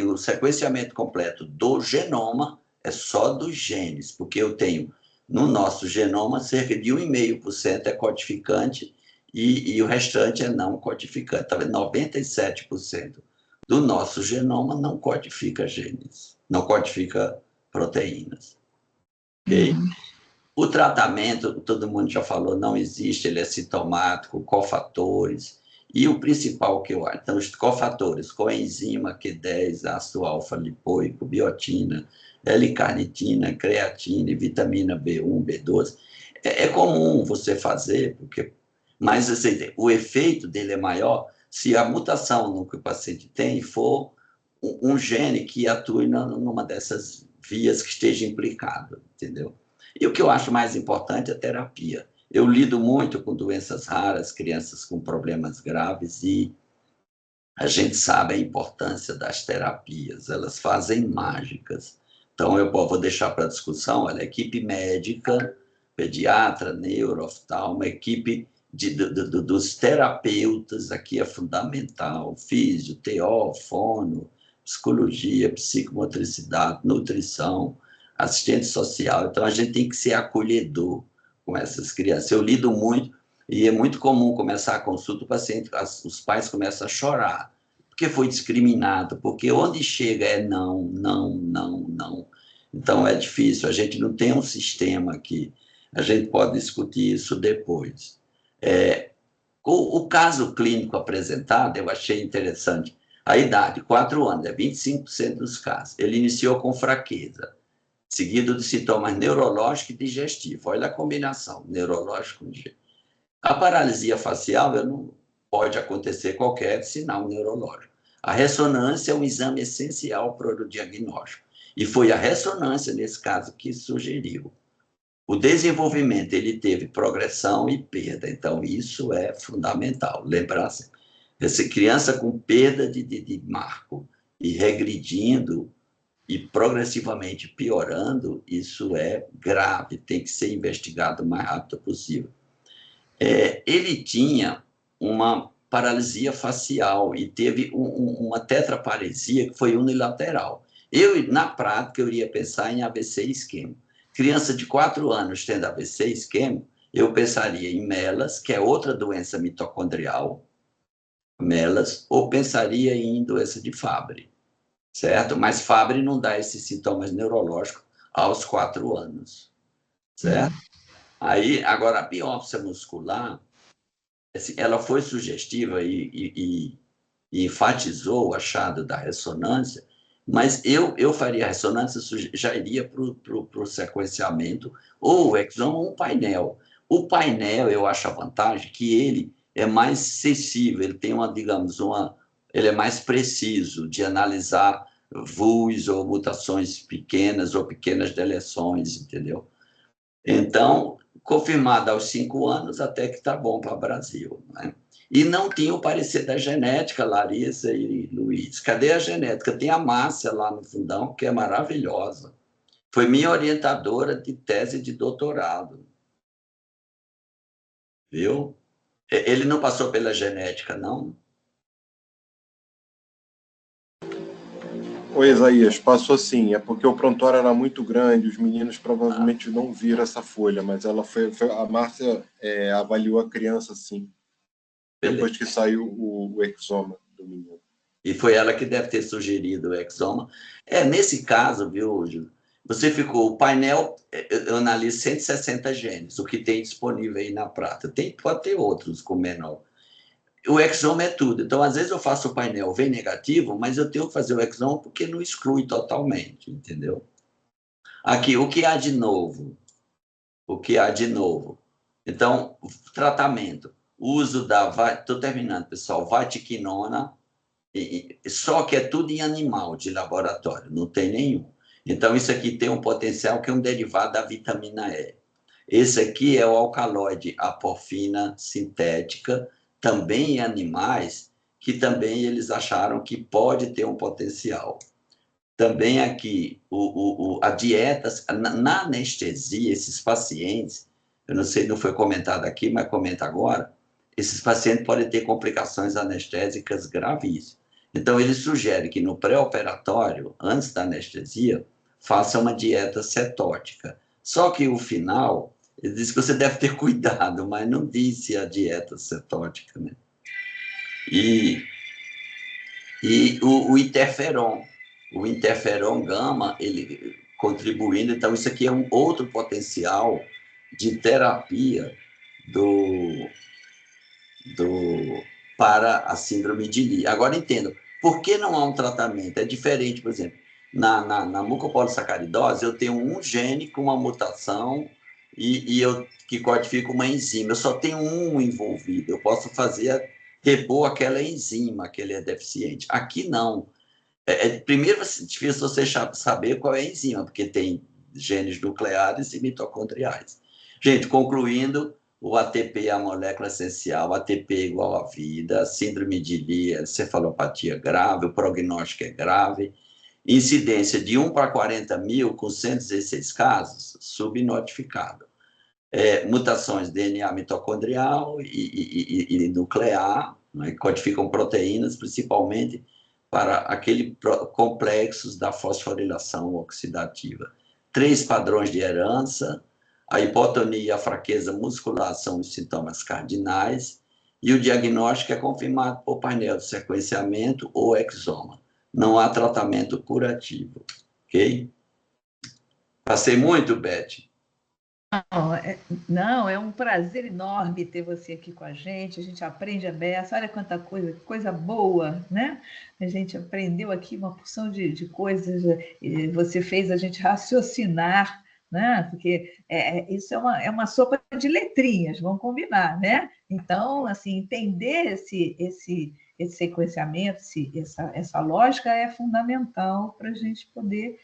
o sequenciamento completo do genoma é só dos genes, porque eu tenho, no nosso genoma, cerca de 1,5% é codificante e o restante é não codificante. Tá vendo? 97% do nosso genoma não codifica genes, não codifica proteínas. Ok? O tratamento, todo mundo já falou, não existe, ele é sintomático, cofatores. E o principal que eu acho, então, os cofatores, coenzima Q10, ácido alfa-lipoico, biotina, L-carnitina, creatina, vitamina B1, B12. É comum você fazer, mas assim, o efeito dele é maior se a mutação no que o paciente tem for um gene que atue numa dessas vias que esteja implicado, entendeu? E o que eu acho mais importante é a terapia. Eu lido muito com doenças raras, crianças com problemas graves, e a gente sabe a importância das terapias, elas fazem mágicas. Então, eu vou deixar para discussão, olha, equipe médica, pediatra, neuro, oftalmo, equipe dos terapeutas, aqui é fundamental, físio, TO, fono, psicologia, psicomotricidade, nutrição, assistente social. Então, a gente tem que ser acolhedor com essas crianças. Eu lido muito, e é muito comum começar a consulta, o paciente, os pais começam a chorar, porque foi discriminado, porque onde chega é não, não, não, não. Então, é difícil, a gente não tem um sistema aqui, a gente pode discutir isso depois. O caso clínico apresentado, eu achei interessante. A idade, 4 anos, é 25% dos casos. Ele iniciou com fraqueza, seguido de sintomas neurológicos e digestivos. Olha a combinação, neurológico e digestivo. A paralisia facial não pode acontecer qualquer sinal neurológico. A ressonância é um exame essencial para o diagnóstico. E foi a ressonância, nesse caso, que sugeriu. O desenvolvimento, ele teve progressão e perda. Então, isso é fundamental. Lembrar assim, essa criança com perda de marco e regredindo e progressivamente piorando, isso é grave, tem que ser investigado o mais rápido possível. Ele tinha uma paralisia facial e teve uma tetraparesia que foi unilateral. Na prática, eu iria pensar em AVC isquêmico. Criança de 4 anos tendo AVC isquêmico, eu pensaria em MELAS, que é outra doença mitocondrial, MELAS, ou pensaria em doença de Fabry, certo? Mas Fabry não dá esses sintomas neurológicos aos 4 anos, certo? Aí, agora, a biópsia muscular, assim, ela foi sugestiva e enfatizou o achado da ressonância, mas eu faria a ressonância, já iria para o sequenciamento, ou o exoma, ou um painel. O painel, eu acho a vantagem que ele é mais sensível, ele tem ele é mais preciso de analisar VUS ou mutações pequenas ou pequenas deleções, entendeu? Então, confirmado aos 5 anos, até que está bom para o Brasil, né? E não tinha o parecer da genética, Larissa e Luiz. Cadê a genética? Tem a Márcia lá no fundão, que é maravilhosa. Foi minha orientadora de tese de doutorado. Viu? Ele não passou pela genética, não? Ô, Isaías, passou sim. É porque o prontuário era muito grande, os meninos provavelmente não viram essa folha, mas ela a Márcia avaliou a criança sim. Depois que saiu o exoma do menino. E foi ela que deve ter sugerido o exoma. Nesse caso, viu, Júlio? Você ficou, o painel, eu analiso 160 genes, o que tem disponível aí na prata. Pode ter outros com menor. O exoma é tudo. Então, às vezes eu faço o painel V negativo, mas eu tenho que fazer o exoma porque não exclui totalmente, entendeu? Aqui, o que há de novo? O que há de novo? Então, tratamento. Uso estou terminando, pessoal, vatiquinona, só que é tudo em animal de laboratório, não tem nenhum. Então, isso aqui tem um potencial que é um derivado da vitamina E. Esse aqui é o alcaloide aporfina sintética, também em animais, que também eles acharam que pode ter um potencial. Também aqui, a dieta, na anestesia, esses pacientes, eu não sei, não foi comentado aqui, mas comenta agora, esses pacientes podem ter complicações anestésicas gravíssimas. Então, ele sugere que no pré-operatório, antes da anestesia, faça uma dieta cetótica. Só que o final, ele diz que você deve ter cuidado, mas não disse a dieta cetótica, né? E o interferon gama, ele contribuindo, então isso aqui é um outro potencial de terapia para a síndrome de Lee. Agora, entendo, por que não há um tratamento? É diferente, por exemplo, na mucopolissacaridose, eu tenho um gene com uma mutação que codifica uma enzima. Eu só tenho um envolvido. Eu posso repor aquela enzima que ele é deficiente. Aqui, não. Primeiro, é difícil você saber qual é a enzima, porque tem genes nucleares e mitocondriais. Gente, concluindo, o ATP é a molécula essencial, ATP é igual à vida, síndrome de Lee, cefalopatia grave, o prognóstico é grave, incidência de 1 para 40 mil, com 116 casos, subnotificado. Mutações DNA mitocondrial e nuclear, né, codificam proteínas, principalmente para aqueles complexos da fosforilação oxidativa. 3 padrões de herança, a hipotonia e a fraqueza muscular são os sintomas cardinais, e o diagnóstico é confirmado por painel de sequenciamento ou exoma. Não há tratamento curativo, ok? Passei muito, Beth? Não, é um prazer enorme ter você aqui com a gente aprende a beça, olha quanta coisa boa, né? A gente aprendeu aqui uma porção de coisas, você fez a gente raciocinar, né? Porque isso é uma sopa de letrinhas, vamos combinar, né? Então, assim, entender esse sequenciamento, essa lógica é fundamental para a gente poder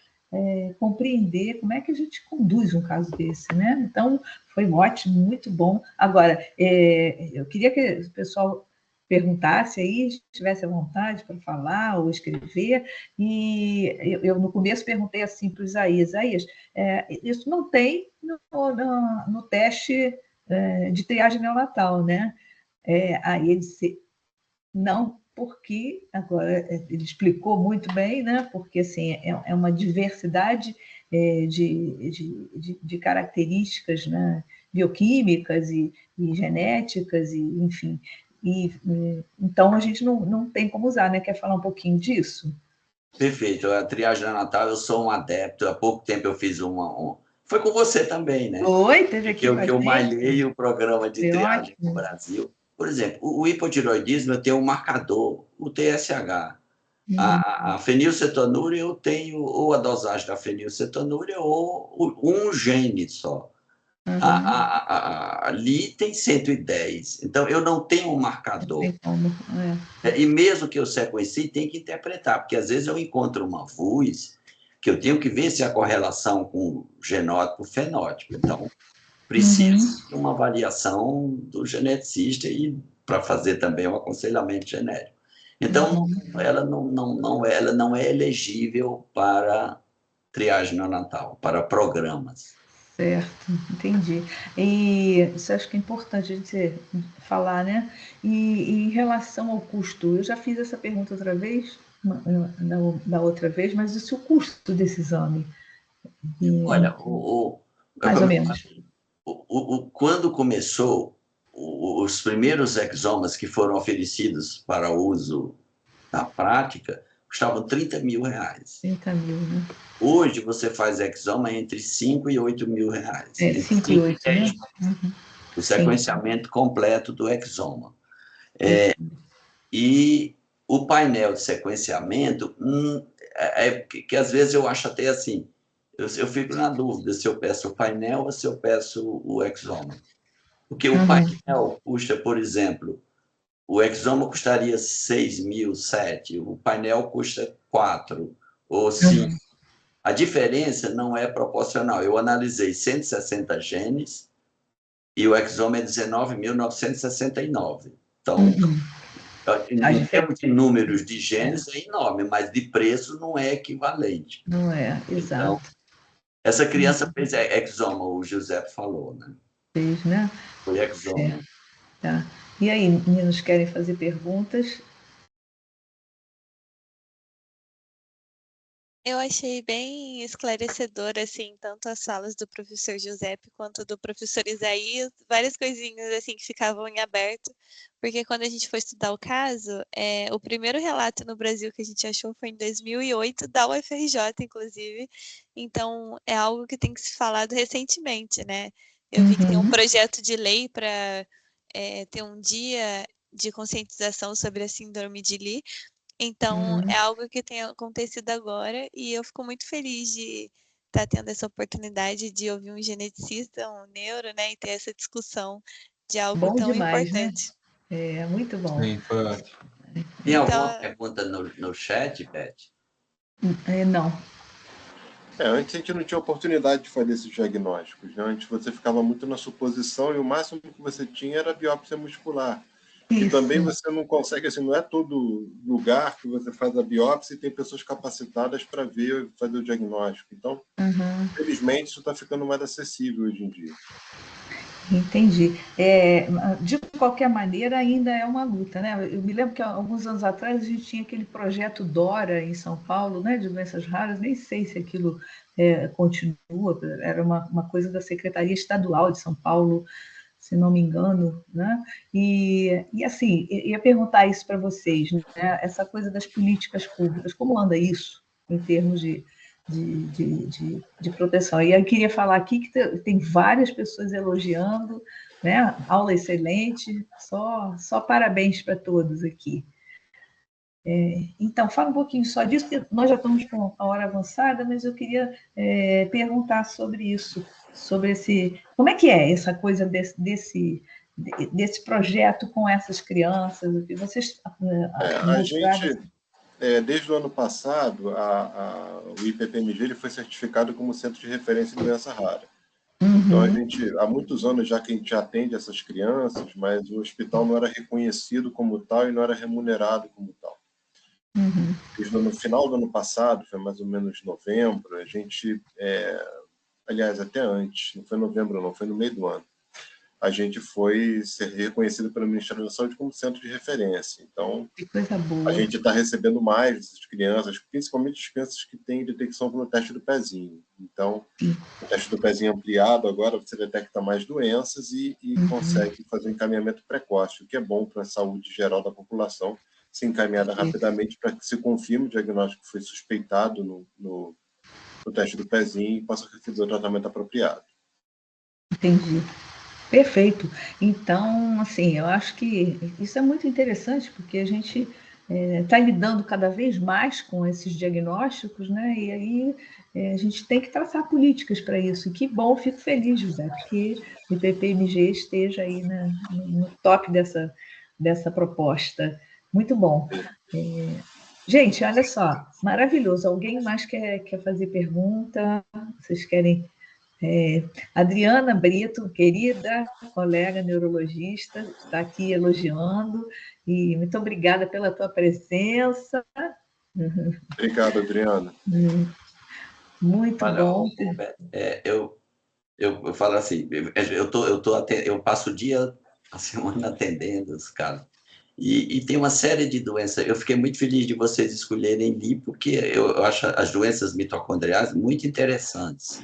compreender como é que a gente conduz um caso desse, né? Então, foi ótimo, muito bom. Agora, eu queria que o pessoal perguntasse aí, tivesse à vontade para falar ou escrever, e eu no começo perguntei assim para o Isaías, isso não tem no teste de triagem neonatal, né? Aí ele disse, não, porque agora ele explicou muito bem, né? Porque assim é uma diversidade de características, né? Bioquímicas e genéticas e enfim, então a gente não tem como usar, né? Quer falar um pouquinho disso? Perfeito. A triagem neonatal, eu sou um adepto. Há pouco tempo eu fiz foi com você também, né? Foi, teve aqui que eu malhei o programa de triagem no Brasil. Por exemplo, o hipotiroidismo eu tenho um marcador, o TSH. A fenilcetonúria eu tenho ou a dosagem da fenilcetonúria ou um gene só. A Lee tem 110, então eu não tenho um marcador. E mesmo que eu sequencie, tem que interpretar, porque às vezes eu encontro uma VUS que eu tenho que ver se a correlação com genótipo e fenótipo. Então, precisa de uma avaliação do geneticista e para fazer também um aconselhamento genético. Então, ela não é elegível para triagem neonatal, para programas. Certo, entendi. E isso acho que é importante a gente falar, né? E em relação ao custo, eu já fiz essa pergunta outra vez, da outra vez, mas e o custo desse exame? Olha, mais ou menos. Quando começou, os primeiros exomas que foram oferecidos para uso na prática custavam R$30 mil. 30 mil, né? Hoje você faz exoma entre 5 e 8 mil reais. 5 e 8, né? O sequenciamento completo do exoma. E o painel de sequenciamento, que às vezes eu acho até assim, eu fico na dúvida se eu peço o painel ou se eu peço o exoma. Porque o painel custa, por exemplo, o exoma custaria 6 mil, 7, o painel custa 4 ou 5. A diferença não é proporcional. Eu analisei 160 genes e o exoma é 19.969. Então, em termos de números de genes é enorme, mas de preço não é equivalente. Não é, exato. Então, essa criança fez exoma, o Giuseppe falou, né? Fez, né? Foi exoma. Tá. E aí, meninos, querem fazer perguntas? Eu achei bem esclarecedor, assim, tanto as falas do professor Giuseppe quanto do professor Isaías, várias coisinhas, assim, que ficavam em aberto, porque quando a gente foi estudar o caso, o primeiro relato no Brasil que a gente achou foi em 2008, da UFRJ, inclusive, então é algo que tem que ser falado recentemente, né? Eu vi que tem um projeto de lei para ter um dia de conscientização sobre a síndrome de Lee. Então, é algo que tem acontecido agora e eu fico muito feliz de estar tendo essa oportunidade de ouvir um geneticista, um neuro, né, e ter essa discussão de algo tão demais, importante. Né? É muito bom. Sim, foi ótimo. Tem alguma pergunta no chat, Beth? Não. Antes a gente não tinha oportunidade de fazer esses diagnósticos, né? Antes você ficava muito na suposição e o máximo que você tinha era a biópsia muscular. E também você não consegue, assim, não é todo lugar que você faz a biópsia e tem pessoas capacitadas para ver, fazer o diagnóstico. Então, infelizmente, isso está ficando mais acessível hoje em dia. Entendi. De qualquer maneira, ainda é uma luta, né? Eu me lembro que alguns anos atrás a gente tinha aquele projeto DORA em São Paulo, né, de doenças raras, nem sei se aquilo continua, era uma coisa da Secretaria Estadual de São Paulo, se não me engano, né? E assim, ia perguntar isso para vocês, né? Essa coisa das políticas públicas, como anda isso em termos de proteção? E eu queria falar aqui que tem várias pessoas elogiando, né? Aula excelente, só parabéns para todos aqui. Então, fala um pouquinho só disso, porque nós já estamos com a hora avançada, mas eu queria perguntar sobre isso, sobre como é que é essa coisa desse projeto com essas crianças, que vocês a gente, desde o ano passado, o IPPMG ele foi certificado como Centro de Referência em Doença Rara. Então, há muitos anos já que a gente atende essas crianças, mas o hospital não era reconhecido como tal e não era remunerado como tal. No final do ano passado, foi mais ou menos novembro, a gente, aliás, até antes, não foi novembro não, foi no meio do ano, a gente foi ser reconhecido pelo Ministério da Saúde como centro de referência. Então, a gente está recebendo mais dessas crianças, principalmente as crianças que têm detecção pelo teste do pezinho. Então, o teste do pezinho ampliado, agora você detecta mais doenças e consegue fazer um encaminhamento precoce, o que é bom para a saúde geral da população, ser encaminhada rapidamente para que se confirme o diagnóstico que foi suspeitado no teste do pezinho e possa receber o tratamento apropriado. Entendi. Perfeito. Então, assim, eu acho que isso é muito interessante, porque a gente está lidando cada vez mais com esses diagnósticos, né? E aí a gente tem que traçar políticas para isso. E que bom, fico feliz, José, que o IPPMG esteja aí no top dessa proposta. Muito bom. Gente, olha só, maravilhoso. Alguém mais quer fazer pergunta? Vocês querem... Adriana Brito, querida colega neurologista, está aqui elogiando, e muito obrigada pela tua presença. Obrigado, Adriana. Muito bom. Eu falo assim, eu passo o dia, a semana atendendo os casos. E tem uma série de doenças. Eu fiquei muito feliz de vocês escolherem Lee, porque eu acho as doenças mitocondriais muito interessantes.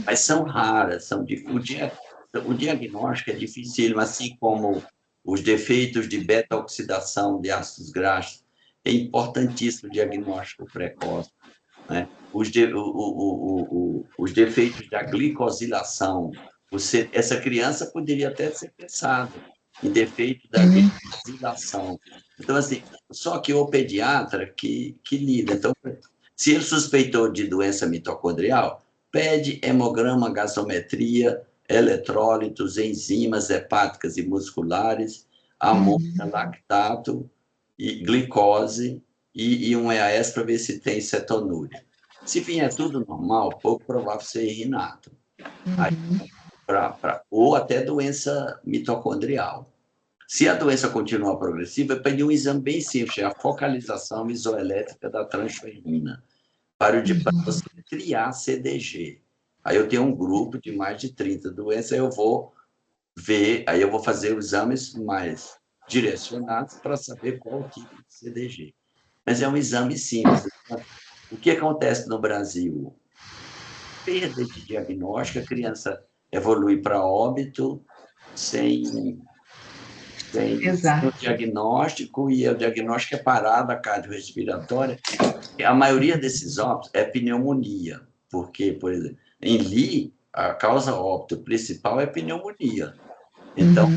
Mas são raras, o diagnóstico é difícil, assim como os defeitos de beta-oxidação de ácidos graxos. É importantíssimo o diagnóstico precoce, né? Os defeitos da glicosilação. Essa criança poderia até ser pensada em defeito da glicosilação. Então, assim, só que o pediatra que lida. Então, se ele suspeitou de doença mitocondrial, pede hemograma, gasometria, eletrólitos, enzimas hepáticas e musculares, amônia, lactato, e glicose e um EAS para ver se tem cetonúria. Se vier tudo normal, pouco provável ser rinato. Ou até doença mitocondrial. Se a doença continuar progressiva, eu pedi um exame bem simples, a focalização isoelétrica da transferrina, para você triar CDG. Aí eu tenho um grupo de mais de 30 doenças, eu vou ver, aí eu vou fazer exames mais direcionados para saber qual o tipo de CDG. Mas é um exame simples. O que acontece no Brasil? Perda de diagnóstico, a criança evolui para óbito sem o diagnóstico, e o diagnóstico é parada cardiorrespiratória. A maioria desses óbitos é pneumonia, porque, por exemplo, em Lee, a causa óbito principal é pneumonia. Então,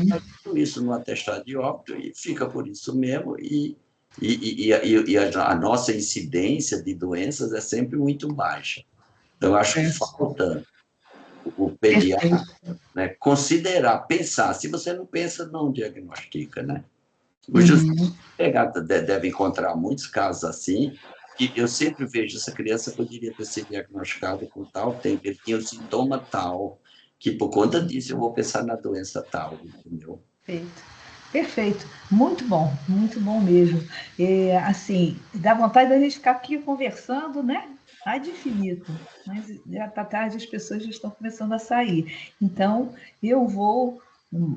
tudo isso no atestado de óbito e fica por isso mesmo, e a nossa incidência de doenças é sempre muito baixa. Então, acho que falta o pediatra, né, considerar, pensar. Se você não pensa, não diagnostica, né? Os deve encontrar muitos casos assim, que eu sempre vejo, essa criança poderia ter sido diagnosticada com tal tempo, ele tinha o sintoma tal, que por conta disso eu vou pensar na doença tal, entendeu? Perfeito, muito bom mesmo. Assim, dá vontade da gente ficar aqui conversando, né? De infinito, mas já está tarde, as pessoas já estão começando a sair. Então, eu vou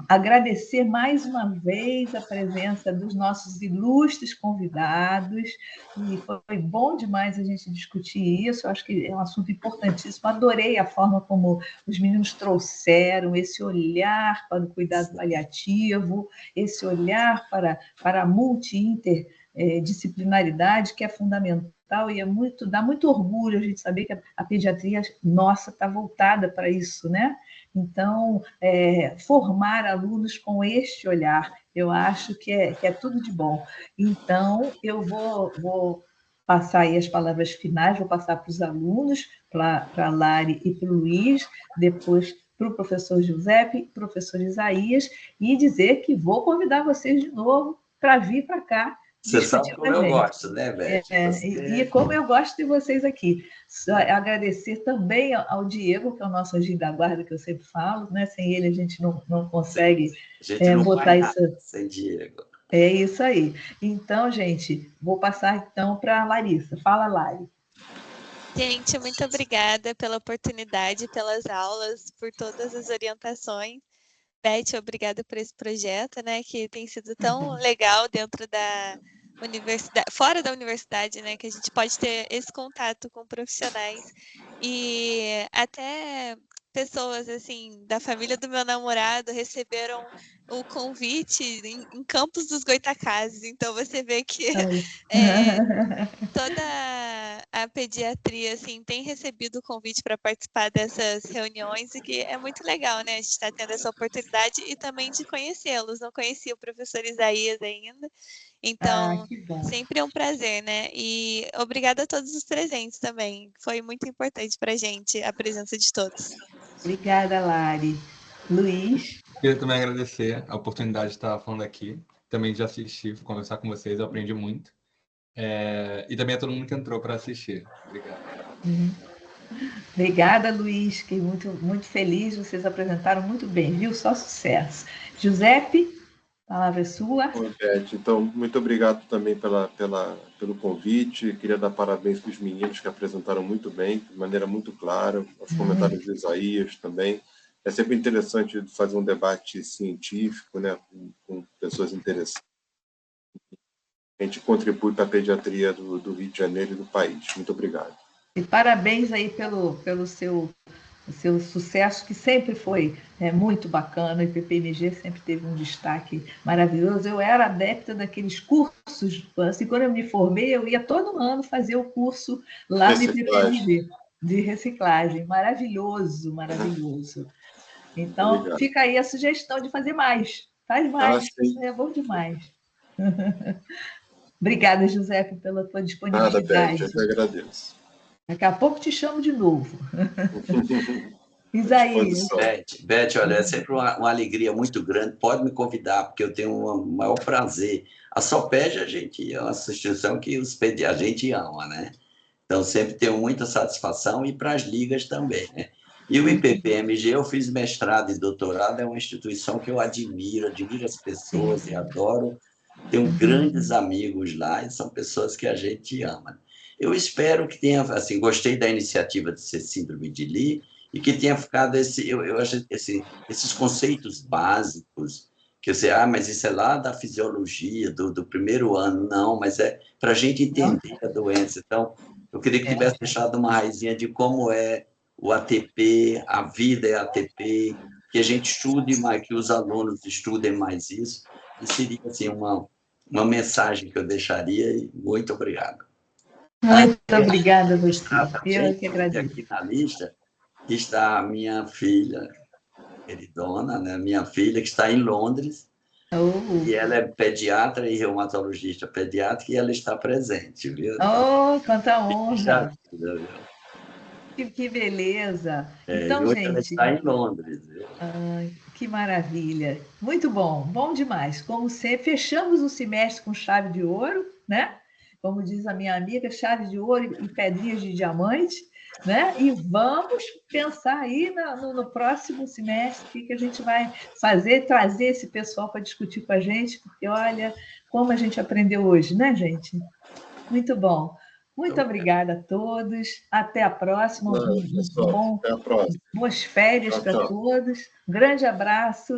agradecer mais uma vez a presença dos nossos ilustres convidados, e foi bom demais a gente discutir isso, eu acho que é um assunto importantíssimo, adorei a forma como os meninos trouxeram esse olhar para o cuidado paliativo, esse olhar para a multi-interdisciplinaridade, que é fundamental, e dá muito orgulho a gente saber que a pediatria nossa está voltada para isso, né? Então, formar alunos com este olhar, eu acho que é tudo de bom. Então, eu vou passar aí as palavras finais, vou passar para os alunos, para a Lari e para o Luiz, depois para o professor Giuseppe, professor Isaías, e dizer que vou convidar vocês de novo para vir para cá. Você sabe como eu gosto, né, Beth? E como eu gosto de vocês aqui. Só agradecer também ao Diego, que é o nosso anjo da guarda, que eu sempre falo, né? Sem ele a gente não consegue botar isso. Sem Diego. É isso aí. Então, gente, vou passar então para a Larissa. Fala, Lari. Gente, muito obrigada pela oportunidade, pelas aulas, por todas as orientações. Beth, obrigada por esse projeto, né, que tem sido tão legal dentro da universidade, fora da universidade, né, que a gente pode ter esse contato com profissionais e até pessoas, assim, da família do meu namorado receberam o convite em Campos dos Goytacazes, então você vê que toda a pediatria, assim, tem recebido o convite para participar dessas reuniões e que é muito legal, né? A gente está tendo essa oportunidade e também de conhecê-los. Não conhecia o professor Isaías ainda, então sempre é um prazer, né? E obrigada a todos os presentes também. Foi muito importante para a gente a presença de todos. Obrigada, Lari. Luiz? Queria também agradecer a oportunidade de estar falando aqui. Também já assisti, conversar com vocês, eu aprendi muito. E também a todo mundo que entrou para assistir. Obrigado. Obrigada, Luiz. Fiquei muito feliz. Vocês apresentaram muito bem, viu? Só sucesso. Giuseppe, a palavra é sua. Beth, então, muito obrigado também pelo convite. Queria dar parabéns para os meninos que apresentaram muito bem, de maneira muito clara. Os comentários de Isaías também. É sempre interessante fazer um debate científico, né, com pessoas interessantes. A gente contribui para a pediatria do Rio de Janeiro e do país. Muito obrigado. E parabéns aí pelo seu sucesso, que sempre foi muito bacana, e o PPMG sempre teve um destaque maravilhoso. Eu era adepta daqueles cursos, assim, quando eu me formei, eu ia todo ano fazer o curso lá no PPMG, de reciclagem. Maravilhoso, maravilhoso. Então, obrigado. Fica aí a sugestão de fazer mais. Faz mais, isso é bom demais. Obrigada, Giuseppe, pela tua disponibilidade. Nada, Beth, eu que agradeço. Daqui a pouco te chamo de novo. Isaías. Beth, olha, é sempre uma alegria muito grande. Pode me convidar, porque eu tenho um maior prazer. A Soped, a gente é uma instituição que a gente ama, né? Então, sempre tenho muita satisfação, e para as ligas também, né? E o IPPMG, eu fiz mestrado e doutorado, é uma instituição que eu admiro as pessoas e adoro. Tenho grandes amigos lá, e são pessoas que a gente ama. Eu espero que tenha, assim, gostei da iniciativa de ser síndrome de Lee, e que tenha ficado eu acho esses conceitos básicos, que você, mas isso é lá da fisiologia, do primeiro ano. Não, mas é para a gente entender a doença. Então, eu queria que tivesse deixado uma raizinha de como é o ATP, a vida é ATP, que a gente estude mais, que os alunos estudem mais isso, e seria, assim, uma mensagem que eu deixaria, e muito obrigado. Muito obrigada a você. Eu que agradeço. Aqui na lista, está a minha filha, queridona, né? Minha filha, que está em Londres, e ela é pediatra e reumatologista pediátrica, e ela está presente, viu? Oh, quanta honra! Viu? Que beleza! Então, e hoje gente... ela está em Londres, viu? Ai, que maravilha! Muito bom, bom demais. Como sempre, fechamos o semestre com chave de ouro, né? Como diz a minha amiga, chave de ouro e pedrinhas de diamante, né? E vamos pensar aí no próximo semestre o que a gente vai fazer, trazer esse pessoal para discutir com a gente, porque olha como a gente aprendeu hoje, né, gente? Muito bom. Muito obrigada a todos. Até a próxima. Pessoal, até a próxima. Boas férias Tchau, para tchau. todos. Um grande abraço.